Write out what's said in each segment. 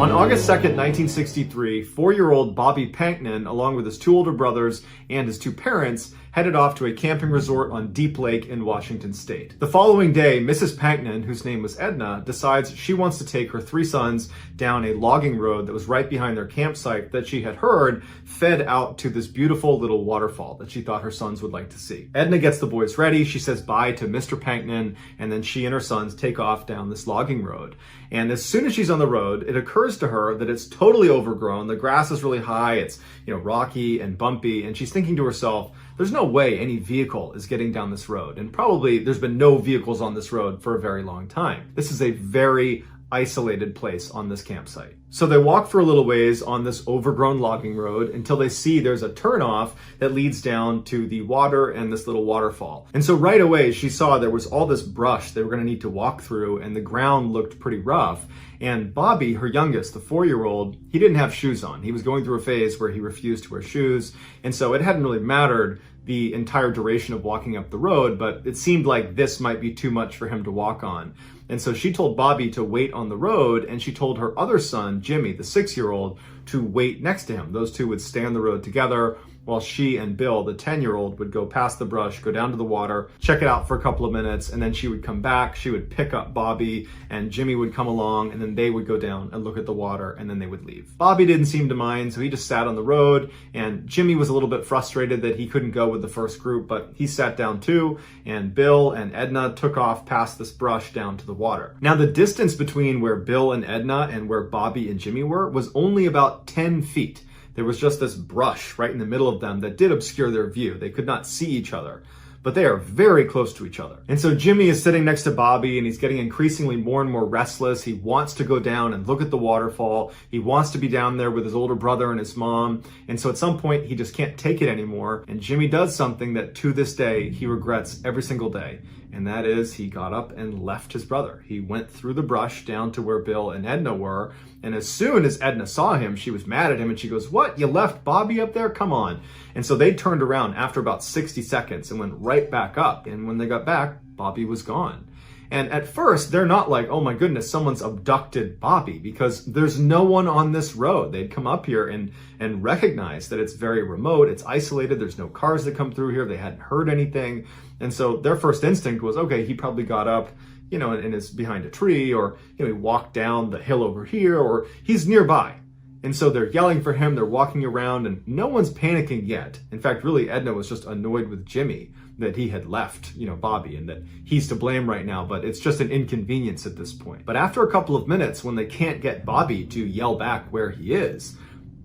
On August 2nd, 1963, 4-year-old Bobby Panknin, along with his 2 older brothers and his 2 parents, headed off to a camping resort on Deep Lake in Washington state. The following day, Mrs. Panknin, whose name was Edna, decides she wants to take her 3 sons down a logging road that was right behind their campsite that she had heard fed out to this beautiful little waterfall that she thought her sons would like to see. Edna gets the boys ready, she says bye to Mr. Panknin, and then she and her sons take off down this logging road. And as soon as she's on the road, it occurs to her that it's totally overgrown. The grass is really high, it's rocky and bumpy, and she's thinking to herself, there's no way any vehicle is getting down this road. And probably there's been no vehicles on this road for a very long time. This is a very isolated place on this campsite. So they walk for a little ways on this overgrown logging road until they see there's a turnoff that leads down to the water and this little waterfall. And so right away she saw there was all this brush they were going to need to walk through, and the ground looked pretty rough. And Bobby, her youngest, the 4-year-old, he didn't have shoes on. He was going through a phase where he refused to wear shoes, and so it hadn't really mattered the entire duration of walking up the road, but it seemed like this might be too much for him to walk on. And so she told Bobby to wait on the road, and she told her other son, Jimmy, the 6-year-old, to wait next to him. Those 2 would stay on the road together, while she and Bill, the 10-year-old, would go past the brush, go down to the water, check it out for a couple of minutes, and then she would come back, she would pick up Bobby, and Jimmy would come along, and then they would go down and look at the water, and then they would leave. Bobby didn't seem to mind, so he just sat on the road, and Jimmy was a little bit frustrated that he couldn't go with the first group, but he sat down too, and Bill and Edna took off past this brush down to the water. Now, the distance between where Bill and Edna and where Bobby and Jimmy were was only about 10 feet. There was just this brush right in the middle of them that did obscure their view. They could not see each other, but they are very close to each other. And so Jimmy is sitting next to Bobby, and he's getting increasingly more and more restless. He wants to go down and look at the waterfall. He wants to be down there with his older brother and his mom. And so at some point, he just can't take it anymore. And Jimmy does something that to this day, he regrets every single day. And that is, he got up and left his brother. He went through the brush down to where Bill and Edna were. And as soon as Edna saw him, she was mad at him, and she goes, "What? You left Bobby up there? Come on." And so they turned around after about 60 seconds and went right back up. And when they got back, Bobby was gone. And at first, they're not like, oh my goodness, someone's abducted Bobby, because there's no one on this road. They'd come up here and recognize that it's very remote, it's isolated, there's no cars that come through here, they hadn't heard anything. And so their first instinct was, okay, he probably got up, and is behind a tree, or he walked down the hill over here, or he's nearby. And so they're yelling for him, they're walking around, and no one's panicking yet. In fact, really, Edna was just annoyed with Jimmy that he had left, Bobby, and that he's to blame right now, but it's just an inconvenience at this point. But after a couple of minutes, when they can't get Bobby to yell back where he is,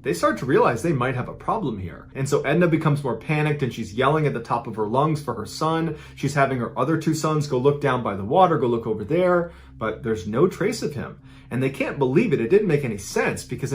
they start to realize they might have a problem here. And so Edna becomes more panicked, and she's yelling at the top of her lungs for her son. She's having her other 2 sons go look down by the water, go look over there, but there's no trace of him. And they can't believe it. It didn't make any sense because,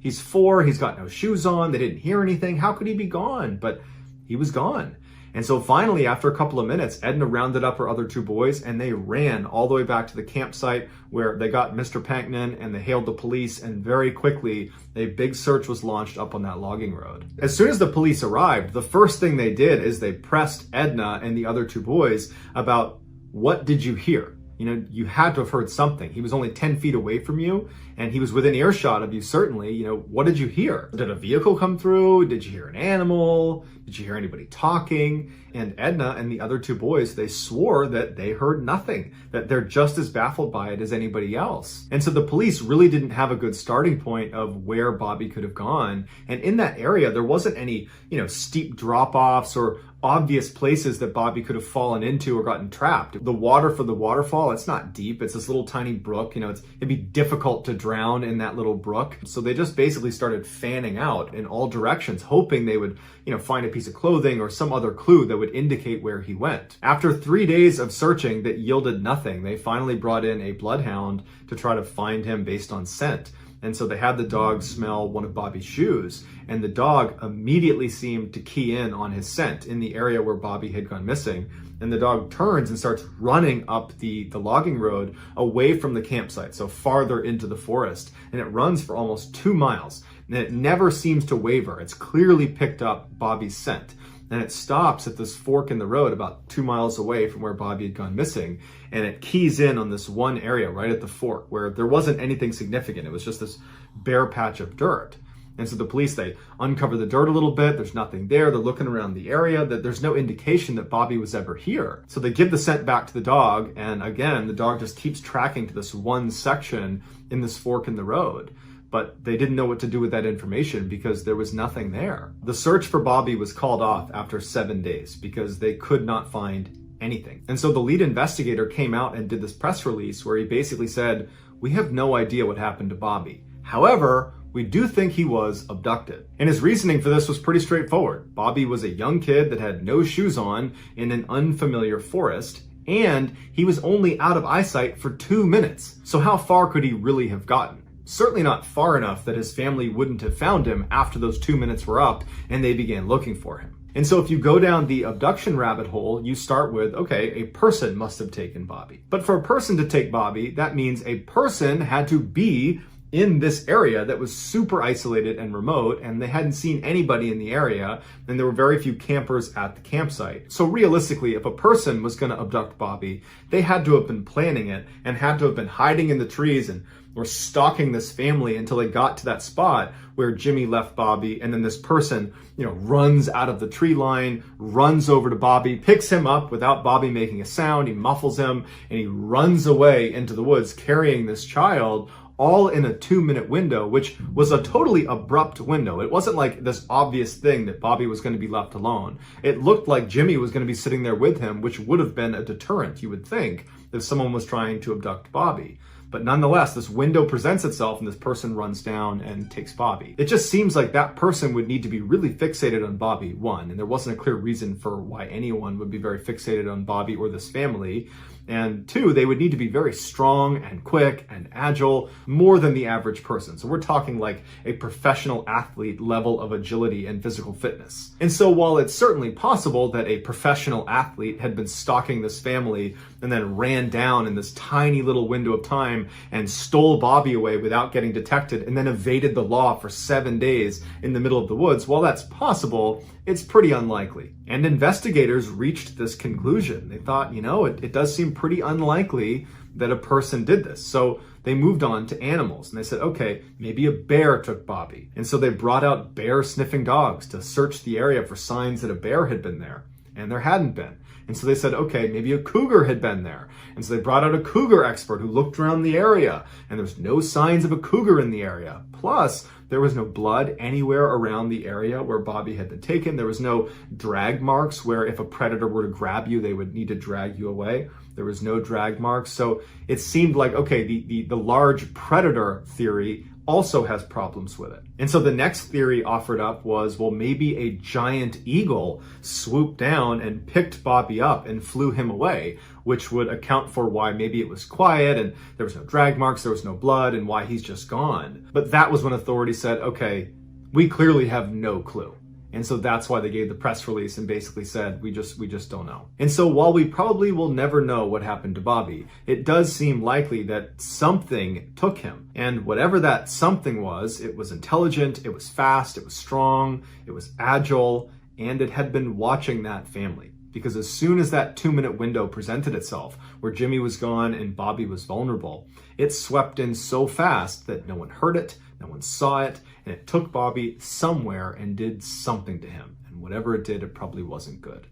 he's 4, he's got no shoes on, they didn't hear anything. How could he be gone? But he was gone. And so finally, after a couple of minutes, Edna rounded up her other 2 boys, and they ran all the way back to the campsite where they got Mr. Panknin, and they hailed the police, and very quickly, a big search was launched up on that logging road. As soon as the police arrived, the first thing they did is they pressed Edna and the other 2 boys about, what did you hear? You had to have heard something. He was only 10 feet away from you, and he was within earshot of you, certainly. What did you hear? Did a vehicle come through? Did you hear an animal? Did you hear anybody talking? And Edna and the other 2 boys, they swore that they heard nothing, that they're just as baffled by it as anybody else. And so the police really didn't have a good starting point of where Bobby could have gone. And in that area, there wasn't any, steep drop-offs or obvious places that Bobby could have fallen into or gotten trapped. The water for the waterfall, it's not deep. It's this little tiny brook. It'd be difficult to drown in that little brook. So they just basically started fanning out in all directions, hoping they would, find a piece of clothing or some other clue that would indicate where he went. After 3 days of searching that yielded nothing, they finally brought in a bloodhound to try to find him based on scent. And so they had the dog smell one of Bobby's shoes, and the dog immediately seemed to key in on his scent in the area where Bobby had gone missing. And the dog turns and starts running up the logging road away from the campsite, so farther into the forest. And it runs for almost 2 miles, and it never seems to waver. It's clearly picked up Bobby's scent. and it stops at this fork in the road about 2 miles away from where Bobby had gone missing. And it keys in on this one area right at the fork where there wasn't anything significant. It was just this bare patch of dirt. And so the police, they uncover the dirt a little bit. There's nothing there. They're looking around the area. That there's no indication that Bobby was ever here. So they give the scent back to the dog. And again, the dog just keeps tracking to this one section in this fork in the road. But they didn't know what to do with that information because there was nothing there. The search for Bobby was called off after 7 days because they could not find anything. And so the lead investigator came out and did this press release where he basically said, "We have no idea what happened to Bobby. However, we do think he was abducted." And his reasoning for this was pretty straightforward. Bobby was a young kid that had no shoes on in an unfamiliar forest, and he was only out of eyesight for 2 minutes. So how far could he really have gotten? Certainly not far enough that his family wouldn't have found him after those 2 minutes were up and they began looking for him. And so if you go down the abduction rabbit hole, you start with, okay, a person must have taken Bobby. But for a person to take Bobby, that means a person had to be in this area that was super isolated and remote, and they hadn't seen anybody in the area, and there were very few campers at the campsite. So realistically, if a person was going to abduct Bobby, they had to have been planning it and had to have been hiding in the trees and were stalking this family until they got to that spot where Jimmy left Bobby, and then this person, runs out of the tree line, runs over to Bobby, picks him up without Bobby making a sound, he muffles him, and he runs away into the woods carrying this child, all in a 2-minute window, which was a totally abrupt window. It wasn't like this obvious thing that Bobby was going to be left alone. It looked like Jimmy was going to be sitting there with him, which would have been a deterrent, you would think, if someone was trying to abduct Bobby. But nonetheless, this window presents itself and this person runs down and takes Bobby. It just seems like that person would need to be really fixated on Bobby, one, and there wasn't a clear reason for why anyone would be very fixated on Bobby or this family. And two, they would need to be very strong and quick and agile, more than the average person. So we're talking like a professional athlete level of agility and physical fitness. And so while it's certainly possible that a professional athlete had been stalking this family and then ran down in this tiny little window of time and stole Bobby away without getting detected and then evaded the law for 7 days in the middle of the woods, while that's possible, it's pretty unlikely. And investigators reached this conclusion. They thought, it does seem pretty unlikely that a person did this. So they moved on to animals and they said, okay, maybe a bear took Bobby. And so they brought out bear sniffing dogs to search the area for signs that a bear had been there. And there hadn't been. And so they said, okay, maybe a cougar had been there. And so they brought out a cougar expert who looked around the area, and there's no signs of a cougar in the area. Plus, there was no blood anywhere around the area where Bobby had been taken. There was no drag marks where if a predator were to grab you, they would need to drag you away. There was no drag marks. So it seemed like, okay, the large predator theory also has problems with it. And so the next theory offered up was, well, maybe a giant eagle swooped down and picked Bobby up and flew him away, which would account for why maybe it was quiet and there was no drag marks, there was no blood, and why he's just gone. But that was when authorities said, okay, we clearly have no clue. And so that's why they gave the press release and basically said, we just don't know. And so while we probably will never know what happened to Bobby, it does seem likely that something took him. And whatever that something was, it was intelligent, it was fast, it was strong, it was agile, and it had been watching that family. Because as soon as that 2-minute window presented itself, where Jimmy was gone and Bobby was vulnerable, it swept in so fast that no one heard it, no one saw it, and it took Bobby somewhere and did something to him. And whatever it did, it probably wasn't good.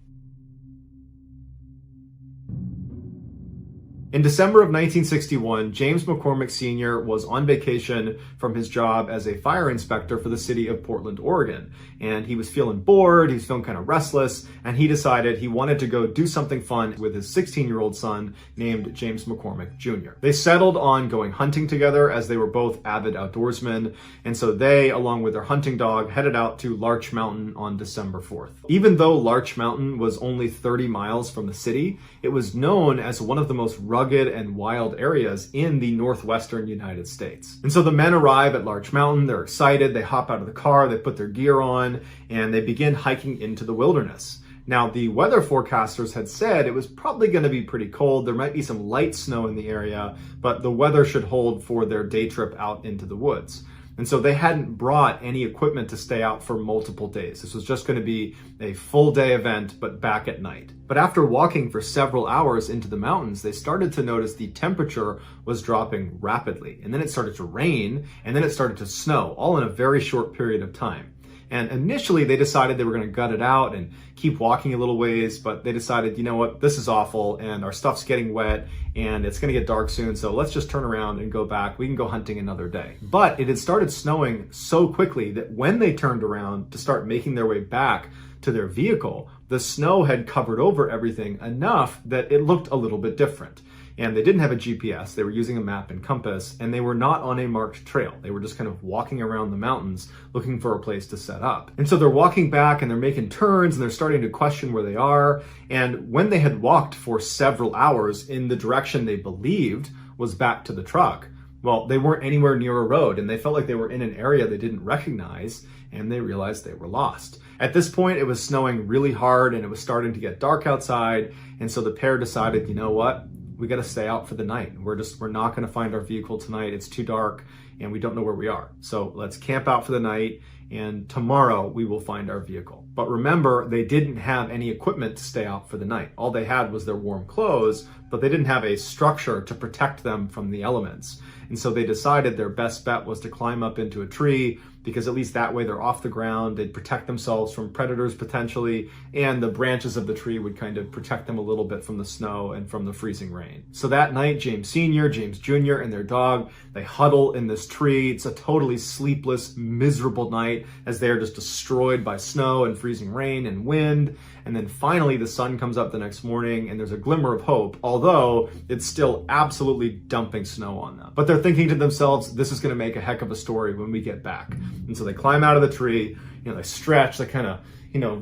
In December of 1961, James McCormack Sr. was on vacation from his job as a fire inspector for the city of Portland, Oregon. And he was feeling bored, he was feeling kind of restless, and he decided he wanted to go do something fun with his 16-year-old son named James McCormack Jr. They settled on going hunting together as they were both avid outdoorsmen, and so they, along with their hunting dog, headed out to Larch Mountain on December 4th. Even though Larch Mountain was only 30 miles from the city, it was known as one of the most rugged and wild areas in the northwestern United States. And so the men arrive at Larch Mountain, they're excited, they hop out of the car, they put their gear on, and they begin hiking into the wilderness. Now, the weather forecasters had said it was probably going to be pretty cold. There might be some light snow in the area, but the weather should hold for their day trip out into the woods. And so they hadn't brought any equipment to stay out for multiple days. This was just going to be a full day event, but back at night. But after walking for several hours into the mountains, they started to notice the temperature was dropping rapidly. And then it started to rain, and then it started to snow, all in a very short period of time. And initially they decided they were going to gut it out and keep walking a little ways, but they decided, you know what, this is awful and our stuff's getting wet and it's going to get dark soon, so let's just turn around and go back. We can go hunting another day. But it had started snowing so quickly that when they turned around to start making their way back to their vehicle, the snow had covered over everything enough that it looked a little bit different. And they didn't have a GPS, they were using a map and compass, and they were not on a marked trail. They were just kind of walking around the mountains looking for a place to set up. And so they're walking back and they're making turns and they're starting to question where they are. And when they had walked for several hours in the direction they believed was back to the truck, well, they weren't anywhere near a road and they felt like they were in an area they didn't recognize, and they realized they were lost. At this point, it was snowing really hard and it was starting to get dark outside. And so the pair decided, you know what? We got to stay out for the night. We're not going to find our vehicle tonight. It's too dark and we don't know where we are. So let's camp out for the night and tomorrow we will find our vehicle. But remember, they didn't have any equipment to stay out for the night. All they had was their warm clothes, but they didn't have a structure to protect them from the elements. And so they decided their best bet was to climb up into a tree, because at least that way they're off the ground, they'd protect themselves from predators potentially, and the branches of the tree would kind of protect them a little bit from the snow and from the freezing rain. So that night, James Sr., James Jr., and their dog, they huddle in this tree. It's a totally sleepless, miserable night as they're just destroyed by snow and freezing rain and wind. And then finally the sun comes up the next morning and there's a glimmer of hope, although it's still absolutely dumping snow on them. But they're thinking to themselves, this is going to make a heck of a story when we get back. And so they climb out of the tree, they stretch, they kind of,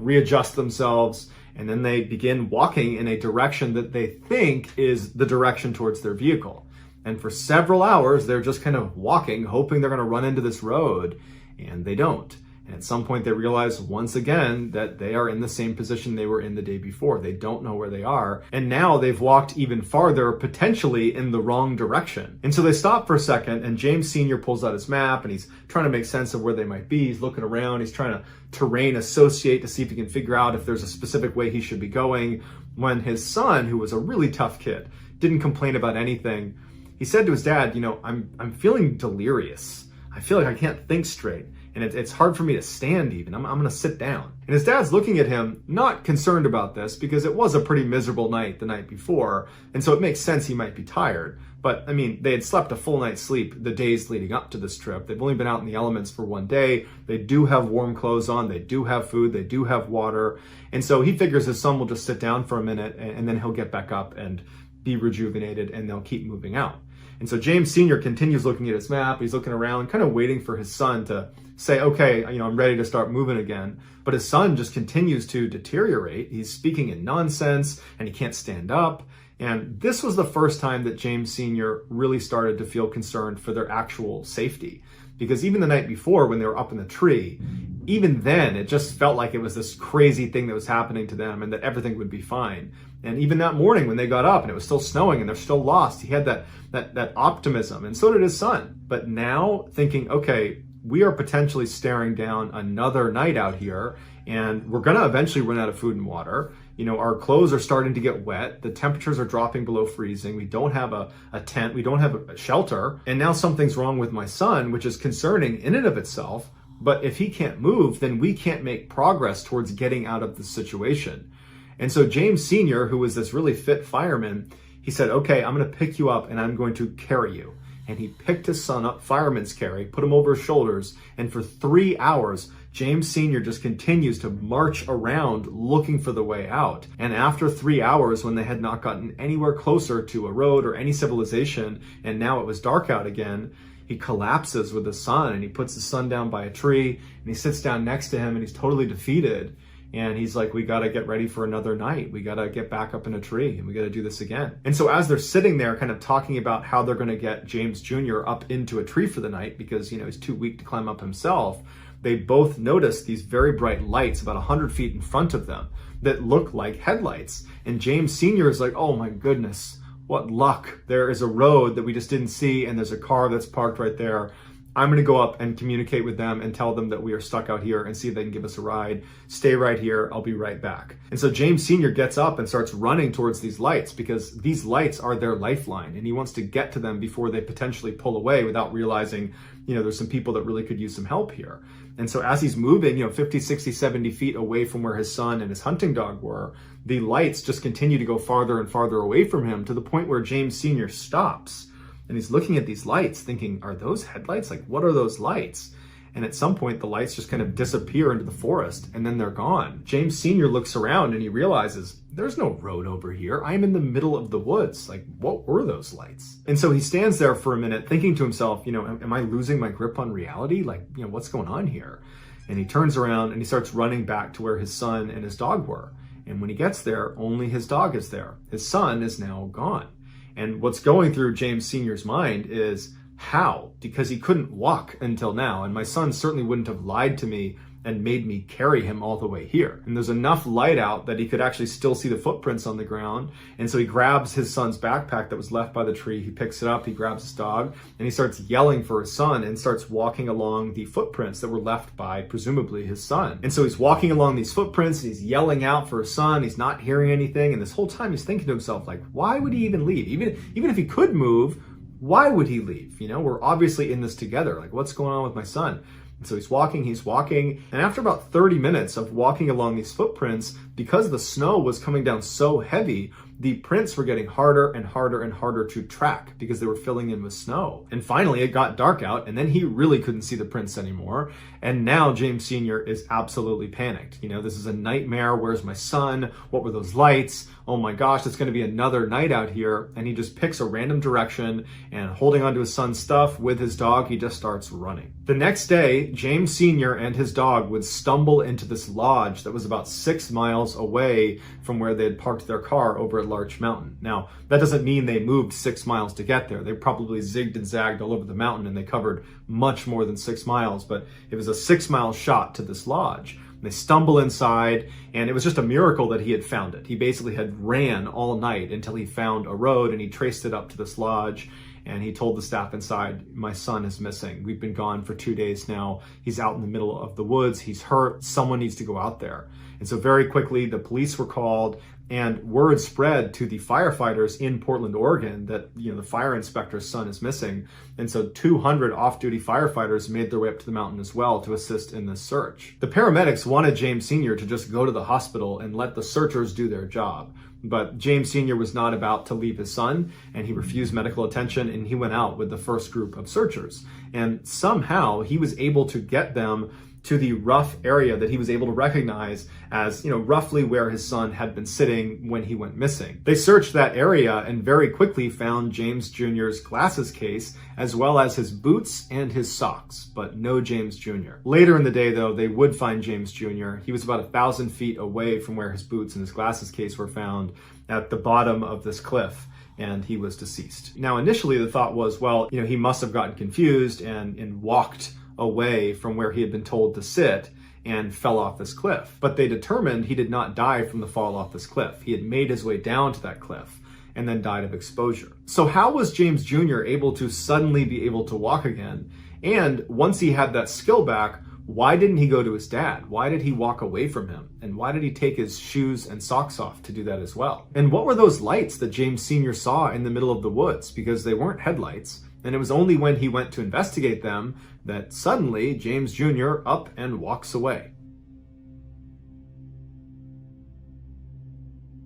readjust themselves, and then they begin walking in a direction that they think is the direction towards their vehicle. And for several hours, they're just kind of walking, hoping they're going to run into this road, and they don't. And at some point they realize once again that they are in the same position they were in the day before. They don't know where they are. And now they've walked even farther, potentially in the wrong direction. And so they stop for a second, and James Sr. pulls out his map and he's trying to make sense of where they might be. He's looking around. He's trying to terrain associate to see if he can figure out if there's a specific way he should be going. When his son, who was a really tough kid, didn't complain about anything, he said to his dad, I'm feeling delirious. I feel like I can't think straight. And it's hard for me to stand even. I'm going to sit down. And his dad's looking at him, not concerned about this, because it was a pretty miserable night the night before. And so it makes sense he might be tired. But I mean, they had slept a full night's sleep the days leading up to this trip. They've only been out in the elements for one day. They do have warm clothes on. They do have food. They do have water. And so he figures his son will just sit down for a minute and then he'll get back up and be rejuvenated and they'll keep moving out. And so James Sr. continues looking at his map. He's looking around, kind of waiting for his son to say, okay, I'm ready to start moving again. But his son just continues to deteriorate. He's speaking in nonsense and he can't stand up. And this was the first time that James Sr. really started to feel concerned for their actual safety. Because even the night before when they were up in the tree, even then it just felt like it was this crazy thing that was happening to them and that everything would be fine. And even that morning when they got up and it was still snowing and they're still lost, he had that optimism, and so did his son. But now thinking, okay, we are potentially staring down another night out here and we're going to eventually run out of food and water. Our clothes are starting to get wet. The temperatures are dropping below freezing. We don't have a tent. We don't have a shelter. And now something's wrong with my son, which is concerning in and of itself. But if he can't move, then we can't make progress towards getting out of the situation. And so James Sr., who was this really fit fireman, he said, okay, I'm going to pick you up and I'm going to carry you. And he picked his son up, fireman's carry, put him over his shoulders. And for 3 hours, James Sr. just continues to march around looking for the way out. And after 3 hours, when they had not gotten anywhere closer to a road or any civilization, and now it was dark out again, he collapses with his son and he puts his son down by a tree and he sits down next to him and he's totally defeated. And he's like, we got to get ready for another night. We got to get back up in a tree and we got to do this again. And so as they're sitting there kind of talking about how they're going to get James Jr. up into a tree for the night because, he's too weak to climb up himself, they both notice these very bright lights about 100 feet in front of them that look like headlights. And James Sr. is like, oh my goodness, what luck. There is a road that we just didn't see and there's a car that's parked right there. I'm going to go up and communicate with them and tell them that we are stuck out here and see if they can give us a ride. Stay right here. I'll be right back. And so James Sr. gets up and starts running towards these lights because these lights are their lifeline, and he wants to get to them before they potentially pull away without realizing, there's some people that really could use some help here. And so as he's moving, 50, 60, 70 feet away from where his son and his hunting dog were, the lights just continue to go farther and farther away from him to the point where James Sr. stops. And he's looking at these lights thinking, are those headlights? Like, what are those lights? And at some point, the lights just kind of disappear into the forest and then they're gone. James Sr. looks around and he realizes there's no road over here. I'm in the middle of the woods. Like, what were those lights? And so he stands there for a minute thinking to himself, am I losing my grip on reality? Like, what's going on here? And he turns around and he starts running back to where his son and his dog were. And when he gets there, only his dog is there. His son is now gone. And what's going through James Sr.'s mind is, how? Because he couldn't walk until now, and my son certainly wouldn't have lied to me and made me carry him all the way here. And there's enough light out that he could actually still see the footprints on the ground. And so he grabs his son's backpack that was left by the tree, he picks it up, he grabs his dog, and he starts yelling for his son and starts walking along the footprints that were left by presumably his son. And so he's walking along these footprints, and he's yelling out for his son, he's not hearing anything, and this whole time he's thinking to himself, like, why would he even leave? Even if he could move, why would he leave? We're obviously in this together. Like, what's going on with my son? And so he's walking, and after about 30 minutes of walking along these footprints, because the snow was coming down so heavy, the prints were getting harder and harder and harder to track because they were filling in with snow. And finally it got dark out, and then he really couldn't see the prints anymore. And now James Sr. is absolutely panicked. This is a nightmare. Where's my son? What were those lights? Oh my gosh, it's going to be another night out here. And he just picks a random direction, and holding onto his son's stuff with his dog, he just starts running. The next day, James Sr. and his dog would stumble into this lodge that was about 6 miles away from where they had parked their car over at Larch Mountain. Now, that doesn't mean they moved 6 miles to get there. They probably zigged and zagged all over the mountain, and they covered much more than 6 miles, but it was a 6-mile shot to this lodge. They stumble inside, and it was just a miracle that he had found it. He basically had ran all night until he found a road, and he traced it up to this lodge, and he told the staff inside, my son is missing. We've been gone for 2 days now. He's out in the middle of the woods. He's hurt. Someone needs to go out there. And so very quickly, the police were called, and word spread to the firefighters in Portland, Oregon that, the fire inspector's son is missing. And so 200 off-duty firefighters made their way up to the mountain as well to assist in this search. The paramedics wanted James Sr. to just go to the hospital and let the searchers do their job. But James Sr. was not about to leave his son, and he refused medical attention, and he went out with the first group of searchers. And somehow he was able to get them to the rough area that he was able to recognize as, roughly where his son had been sitting when he went missing. They searched that area and very quickly found James Jr.'s glasses case, as well as his boots and his socks, but no James Jr. Later in the day, though, they would find James Jr. He was about 1,000 feet away from where his boots and his glasses case were found, at the bottom of this cliff, and he was deceased. Now, initially the thought was, well, he must have gotten confused and walked away from where he had been told to sit and fell off this cliff. But they determined he did not die from the fall off this cliff. He had made his way down to that cliff and then died of exposure. So how was James Jr. able to suddenly be able to walk again? And once he had that skill back, why didn't he go to his dad? Why did he walk away from him? And why did he take his shoes and socks off to do that as well? And what were those lights that James Sr. saw in the middle of the woods? Because they weren't headlights. And it was only when he went to investigate them that suddenly James Jr. up and walks away.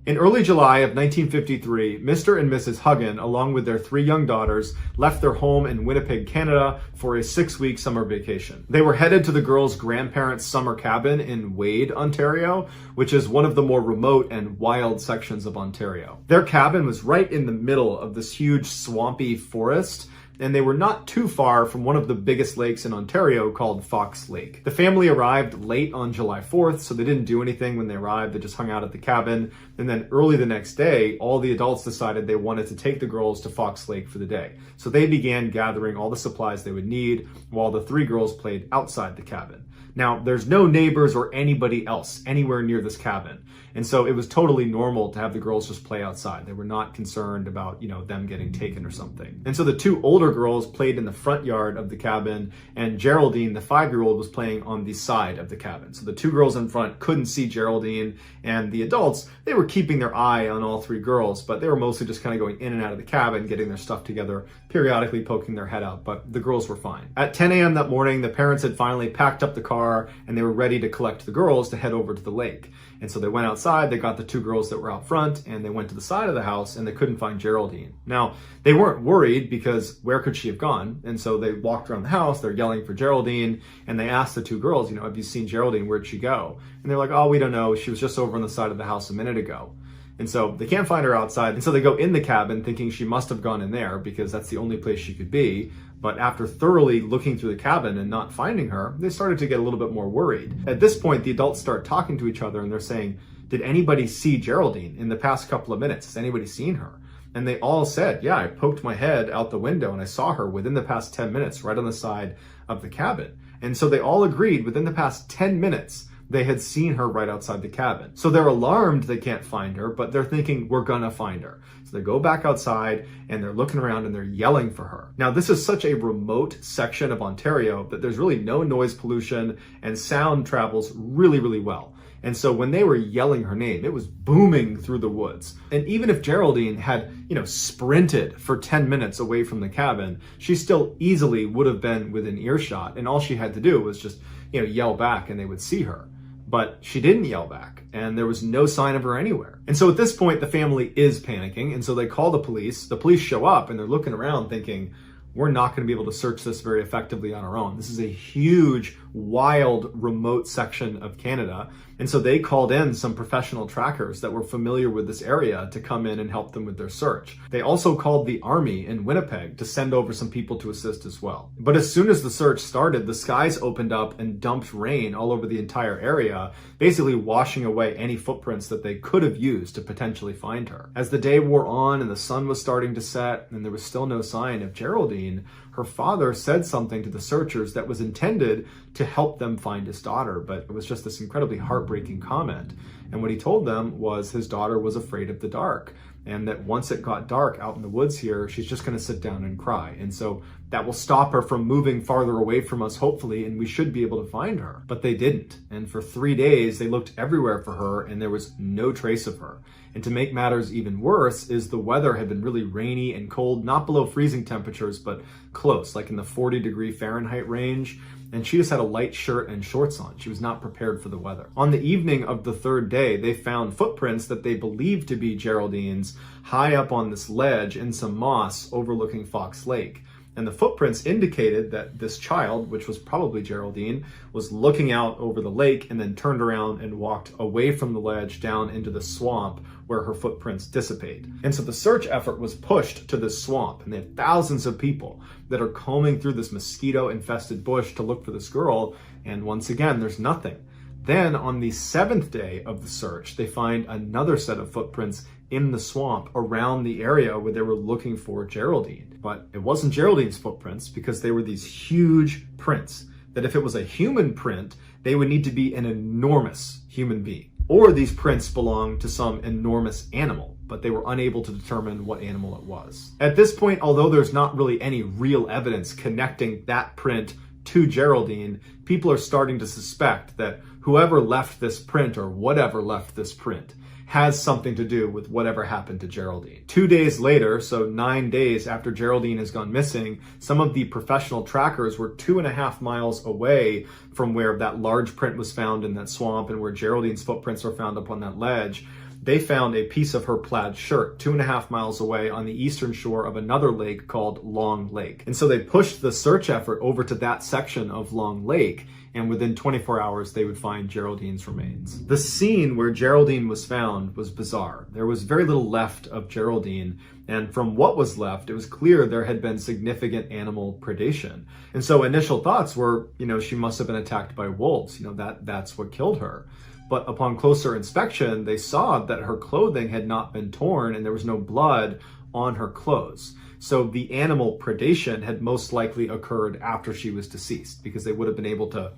In early July of 1953, Mr. and Mrs. Huggin, along with their 3 young daughters, left their home in Winnipeg, Canada for a 6-week summer vacation. They were headed to the girls' grandparents' summer cabin in Wade, Ontario, which is one of the more remote and wild sections of Ontario. Their cabin was right in the middle of this huge swampy forest, and they were not too far from one of the biggest lakes in Ontario called Fox Lake. The family arrived late on July 4th, so they didn't do anything when they arrived. They just hung out at the cabin. And then early the next day, all the adults decided they wanted to take the girls to Fox Lake for the day. So they began gathering all the supplies they would need while the 3 girls played outside the cabin. Now, there's no neighbors or anybody else anywhere near this cabin. And so it was totally normal to have the girls just play outside. They were not concerned about, them getting taken or something. And so the 2 older older girls played in the front yard of the cabin, and Geraldine, the 5-year-old, was playing on the side of the cabin. So the 2 girls in front couldn't see Geraldine, and the adults, they were keeping their eye on all 3 girls, but they were mostly just kind of going in and out of the cabin, getting their stuff together, periodically poking their head out, but the girls were fine. At 10 a.m. that morning, the parents had finally packed up the car, and they were ready to collect the girls to head over to the lake. And so they went outside, they got the 2 girls that were out front, and they went to the side of the house, and they couldn't find Geraldine. Now, they weren't worried because where could she have gone? And so they walked around the house, they're yelling for Geraldine, and they asked the 2 girls, have you seen Geraldine? Where'd she go? And they're like, oh, we don't know. She was just over on the side of the house a minute ago. And so they can't find her outside. And so they go in the cabin thinking she must have gone in there because that's the only place she could be. But after thoroughly looking through the cabin and not finding her, they started to get a little bit more worried. At this point, the adults start talking to each other and they're saying, did anybody see Geraldine in the past couple of minutes? Has anybody seen her? And they all said, yeah, I poked my head out the window and I saw her within the past 10 minutes right on the side of the cabin. And so they all agreed within the past 10 minutes, they had seen her right outside the cabin. So they're alarmed they can't find her, but they're thinking we're gonna find her. So they go back outside and they're looking around and they're yelling for her. Now, this is such a remote section of Ontario that there's really no noise pollution and sound travels really, really well. And so when they were yelling her name, it was booming through the woods. And even if Geraldine had, sprinted for 10 minutes away from the cabin, she still easily would have been within earshot. And all she had to do was just, yell back and they would see her. But she didn't yell back and there was no sign of her anywhere. And so at this point, the family is panicking. And so they call the police. The police show up and they're looking around thinking, we're not going to be able to search this very effectively on our own. This is a huge, wild, remote section of Canada. And so they called in some professional trackers that were familiar with this area to come in and help them with their search. They also called the army in Winnipeg to send over some people to assist as well. But as soon as the search started, the skies opened up and dumped rain all over the entire area, basically washing away any footprints that they could have used to potentially find her. As the day wore on and the sun was starting to set and there was still no sign of Geraldine, her father said something to the searchers that was intended to help them find his daughter, but it was just this incredibly heartbreaking comment. And what he told them was his daughter was afraid of the dark, and that once it got dark out in the woods here, she's just going to sit down and cry. And so that will stop her from moving farther away from us, hopefully, and we should be able to find her. But they didn't. And for 3 days, they looked everywhere for her, and there was no trace of her. And to make matters even worse is the weather had been really rainy and cold, not below freezing temperatures, but close, like in the 40-degree Fahrenheit range. And she just had a light shirt and shorts on. She was not prepared for the weather. On the evening of the 3rd day, they found footprints that they believed to be Geraldine's high up on this ledge in some moss overlooking Fox Lake. And the footprints indicated that this child, which was probably Geraldine, was looking out over the lake and then turned around and walked away from the ledge down into the swamp where her footprints dissipate. And so the search effort was pushed to this swamp, and they had thousands of people that are combing through this mosquito-infested bush to look for this girl, and once again, there's nothing. Then on the 7th day of the search, they find another set of footprints in the swamp around the area where they were looking for Geraldine. But it wasn't Geraldine's footprints because they were these huge prints that if it was a human print, they would need to be an enormous human being. Or these prints belonged to some enormous animal, but they were unable to determine what animal it was. At this point, although there's not really any real evidence connecting that print to Geraldine, people are starting to suspect that whoever left this print or whatever left this print has something to do with whatever happened to Geraldine. 2 days later, so 9 days after Geraldine has gone missing, some of the professional trackers were 2.5 miles away from where that large print was found in that swamp and where Geraldine's footprints were found up on that ledge. They found a piece of her plaid shirt 2.5 miles away on the eastern shore of another lake called Long Lake. And so they pushed the search effort over to that section of Long Lake, and within 24 hours, they would find Geraldine's remains. The scene where Geraldine was found was bizarre. There was very little left of Geraldine, and from what was left, it was clear there had been significant animal predation. And so initial thoughts were, she must have been attacked by wolves. That's what killed her. But upon closer inspection, they saw that her clothing had not been torn and there was no blood on her clothes. So the animal predation had most likely occurred after she was deceased because they would have been able to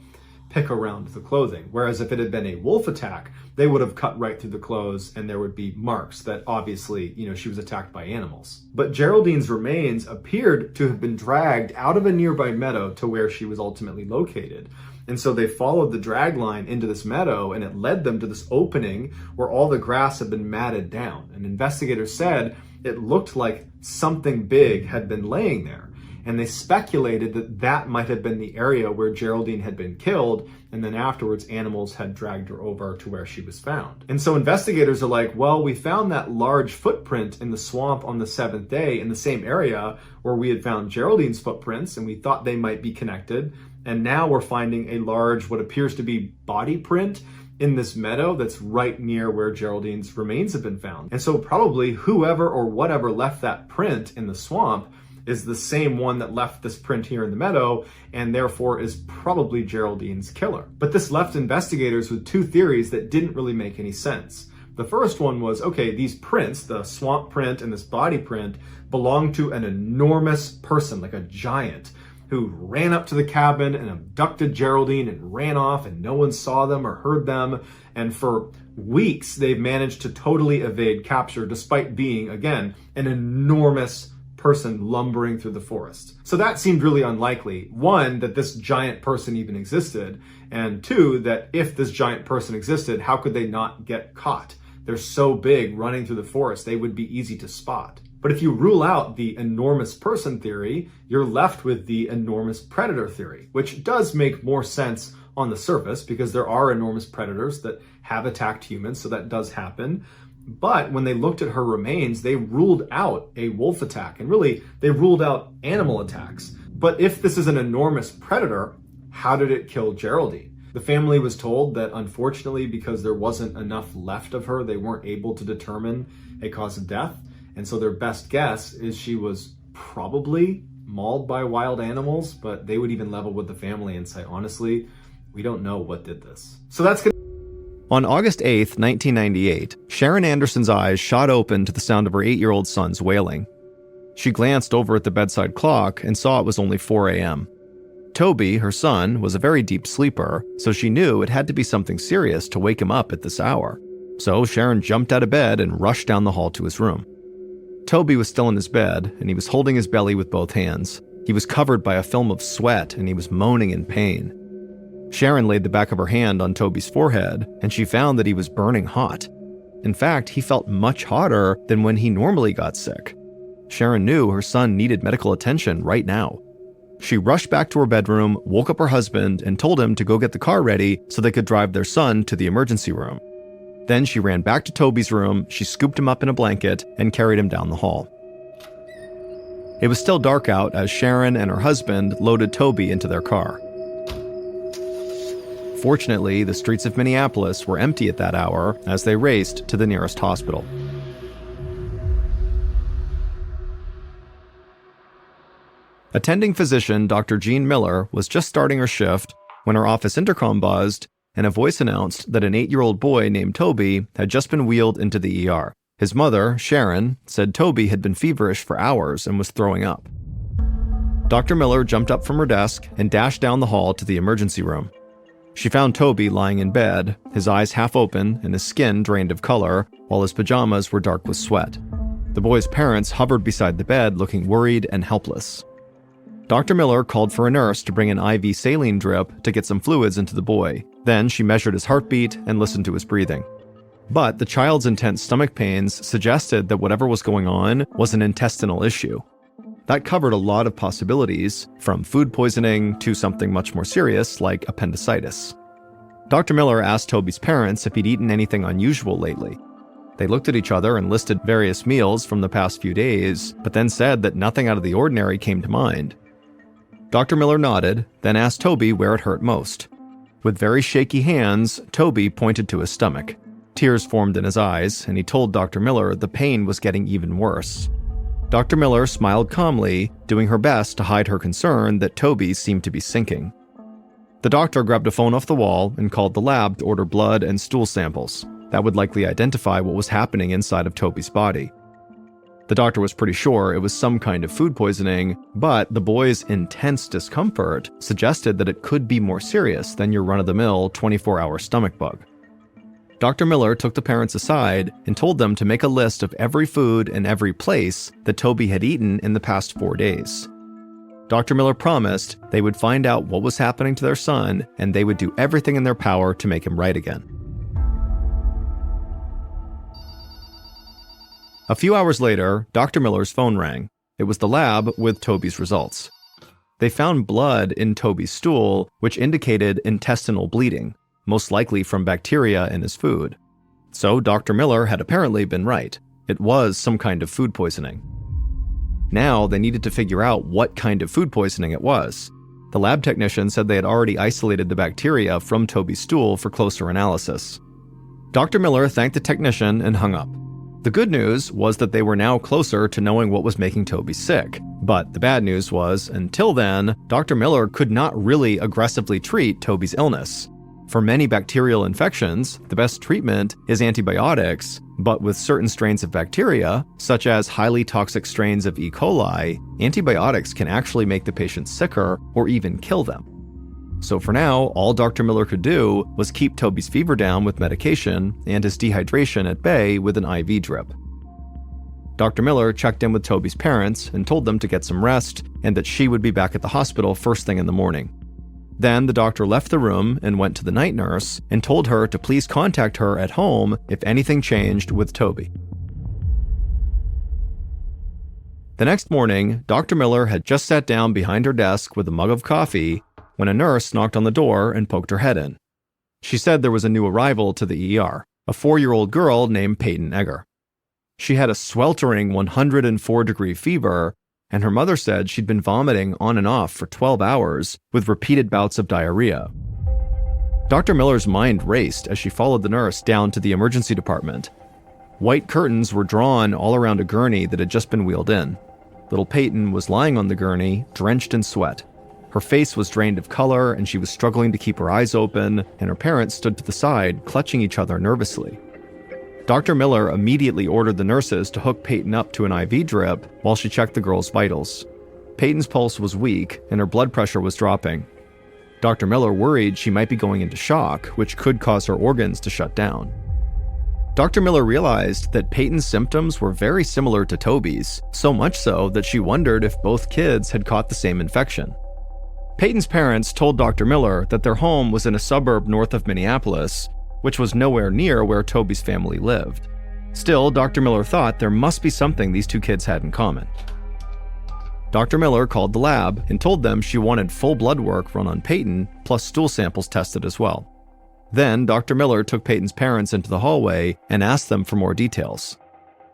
pick around the clothing. Whereas if it had been a wolf attack, they would have cut right through the clothes and there would be marks that obviously, she was attacked by animals. But Geraldine's remains appeared to have been dragged out of a nearby meadow to where she was ultimately located. And so they followed the drag line into this meadow and it led them to this opening where all the grass had been matted down. And investigators said it looked like something big had been laying there. And they speculated that that might have been the area where Geraldine had been killed, and then afterwards animals had dragged her over to where she was found. And so investigators are like, well, we found that large footprint in the swamp on the 7th day in the same area where we had found Geraldine's footprints, and we thought they might be connected. And now we're finding a large, what appears to be body print in this meadow that's right near where Geraldine's remains have been found. And so probably whoever or whatever left that print in the swamp is the same one that left this print here in the meadow, and therefore is probably Geraldine's killer. But this left investigators with two theories that didn't really make any sense. The first one was, okay, these prints, the swamp print and this body print, belong to an enormous person, like a giant, who ran up to the cabin and abducted Geraldine and ran off, and no one saw them or heard them. And for weeks, they've managed to totally evade capture despite being, again, an enormous person lumbering through the forest. So that seemed really unlikely. One, that this giant person even existed, and two, that if this giant person existed, how could they not get caught? They're so big running through the forest, they would be easy to spot. But if you rule out the enormous person theory, you're left with the enormous predator theory, which does make more sense on the surface because there are enormous predators that have attacked humans, so that does happen. But when they looked at her remains, they ruled out a wolf attack, and really, they ruled out animal attacks. But if this is an enormous predator, how did it kill Geraldine? The family was told that unfortunately, because there wasn't enough left of her, they weren't able to determine a cause of death. And so their best guess is she was probably mauled by wild animals, but they would even level with the family and say, honestly, we don't know what did this. So that's gonna. On August 8th, 1998, Sharon Anderson's eyes shot open to the sound of her 8-year-old son's wailing. She glanced over at the bedside clock and saw it was only 4 a.m. Toby, her son, was a very deep sleeper, so she knew it had to be something serious to wake him up at this hour. So Sharon jumped out of bed and rushed down the hall to his room. Toby was still in his bed, and he was holding his belly with both hands. He was covered by a film of sweat, and he was moaning in pain. Sharon laid the back of her hand on Toby's forehead, and she found that he was burning hot. In fact, he felt much hotter than when he normally got sick. Sharon knew her son needed medical attention right now. She rushed back to her bedroom, woke up her husband, and told him to go get the car ready so they could drive their son to the emergency room. Then she ran back to Toby's room, she scooped him up in a blanket, and carried him down the hall. It was still dark out as Sharon and her husband loaded Toby into their car. Fortunately, the streets of Minneapolis were empty at that hour as they raced to the nearest hospital. Attending physician Dr. Jean Miller was just starting her shift when her office intercom buzzed and a voice announced that an 8-year-old boy named Toby had just been wheeled into the ER. His mother, Sharon, said Toby had been feverish for hours and was throwing up. Dr. Miller jumped up from her desk and dashed down the hall to the emergency room. She found Toby lying in bed, his eyes half open and his skin drained of color, while his pajamas were dark with sweat. The boy's parents hovered beside the bed looking worried and helpless. Dr. Miller called for a nurse to bring an IV saline drip to get some fluids into the boy. Then she measured his heartbeat and listened to his breathing. But the child's intense stomach pains suggested that whatever was going on was an intestinal issue. That covered a lot of possibilities, from food poisoning to something much more serious like appendicitis. Dr. Miller asked Toby's parents if he'd eaten anything unusual lately. They looked at each other and listed various meals from the past few days, but then said that nothing out of the ordinary came to mind. Dr. Miller nodded, then asked Toby where it hurt most. With very shaky hands, Toby pointed to his stomach. Tears formed in his eyes, and he told Dr. Miller the pain was getting even worse. Dr. Miller smiled calmly, doing her best to hide her concern that Toby seemed to be sinking. The doctor grabbed a phone off the wall and called the lab to order blood and stool samples. That would likely identify what was happening inside of Toby's body. The doctor was pretty sure it was some kind of food poisoning, but the boy's intense discomfort suggested that it could be more serious than your run-of-the-mill 24-hour stomach bug. Dr. Miller took the parents aside and told them to make a list of every food and every place that Toby had eaten in the past 4 days. Dr. Miller promised they would find out what was happening to their son and they would do everything in their power to make him right again. A few hours later, Dr. Miller's phone rang. It was the lab with Toby's results. They found blood in Toby's stool, which indicated intestinal bleeding, most likely from bacteria in his food. So Dr. Miller had apparently been right. It was some kind of food poisoning. Now they needed to figure out what kind of food poisoning it was. The lab technician said they had already isolated the bacteria from Toby's stool for closer analysis. Dr. Miller thanked the technician and hung up. The good news was that they were now closer to knowing what was making Toby sick. But the bad news was, until then, Dr. Miller could not really aggressively treat Toby's illness. For many bacterial infections, the best treatment is antibiotics, but with certain strains of bacteria, such as highly toxic strains of E. coli, antibiotics can actually make the patient sicker or even kill them. So for now, all Dr. Miller could do was keep Toby's fever down with medication and his dehydration at bay with an IV drip. Dr. Miller checked in with Toby's parents and told them to get some rest and that she would be back at the hospital first thing in the morning. Then the doctor left the room and went to the night nurse and told her to please contact her at home if anything changed with Toby. The next morning, Dr. Miller had just sat down behind her desk with a mug of coffee when a nurse knocked on the door and poked her head in. She said there was a new arrival to the ER, a 4-year-old girl named Peyton Egger. She had a sweltering 104-degree fever, and her mother said she'd been vomiting on and off for 12 hours with repeated bouts of diarrhea. Dr. Miller's mind raced as she followed the nurse down to the emergency department. White curtains were drawn all around a gurney that had just been wheeled in. Little Peyton was lying on the gurney, drenched in sweat. Her face was drained of color, and she was struggling to keep her eyes open, and her parents stood to the side, clutching each other nervously. Dr. Miller immediately ordered the nurses to hook Peyton up to an IV drip while she checked the girl's vitals. Peyton's pulse was weak, and her blood pressure was dropping. Dr. Miller worried she might be going into shock, which could cause her organs to shut down. Dr. Miller realized that Peyton's symptoms were very similar to Toby's, so much so that she wondered if both kids had caught the same infection. Peyton's parents told Dr. Miller that their home was in a suburb north of Minneapolis, which was nowhere near where Toby's family lived. Still, Dr. Miller thought there must be something these two kids had in common. Dr. Miller called the lab and told them she wanted full blood work run on Peyton, plus stool samples tested as well. Then, Dr. Miller took Peyton's parents into the hallway and asked them for more details.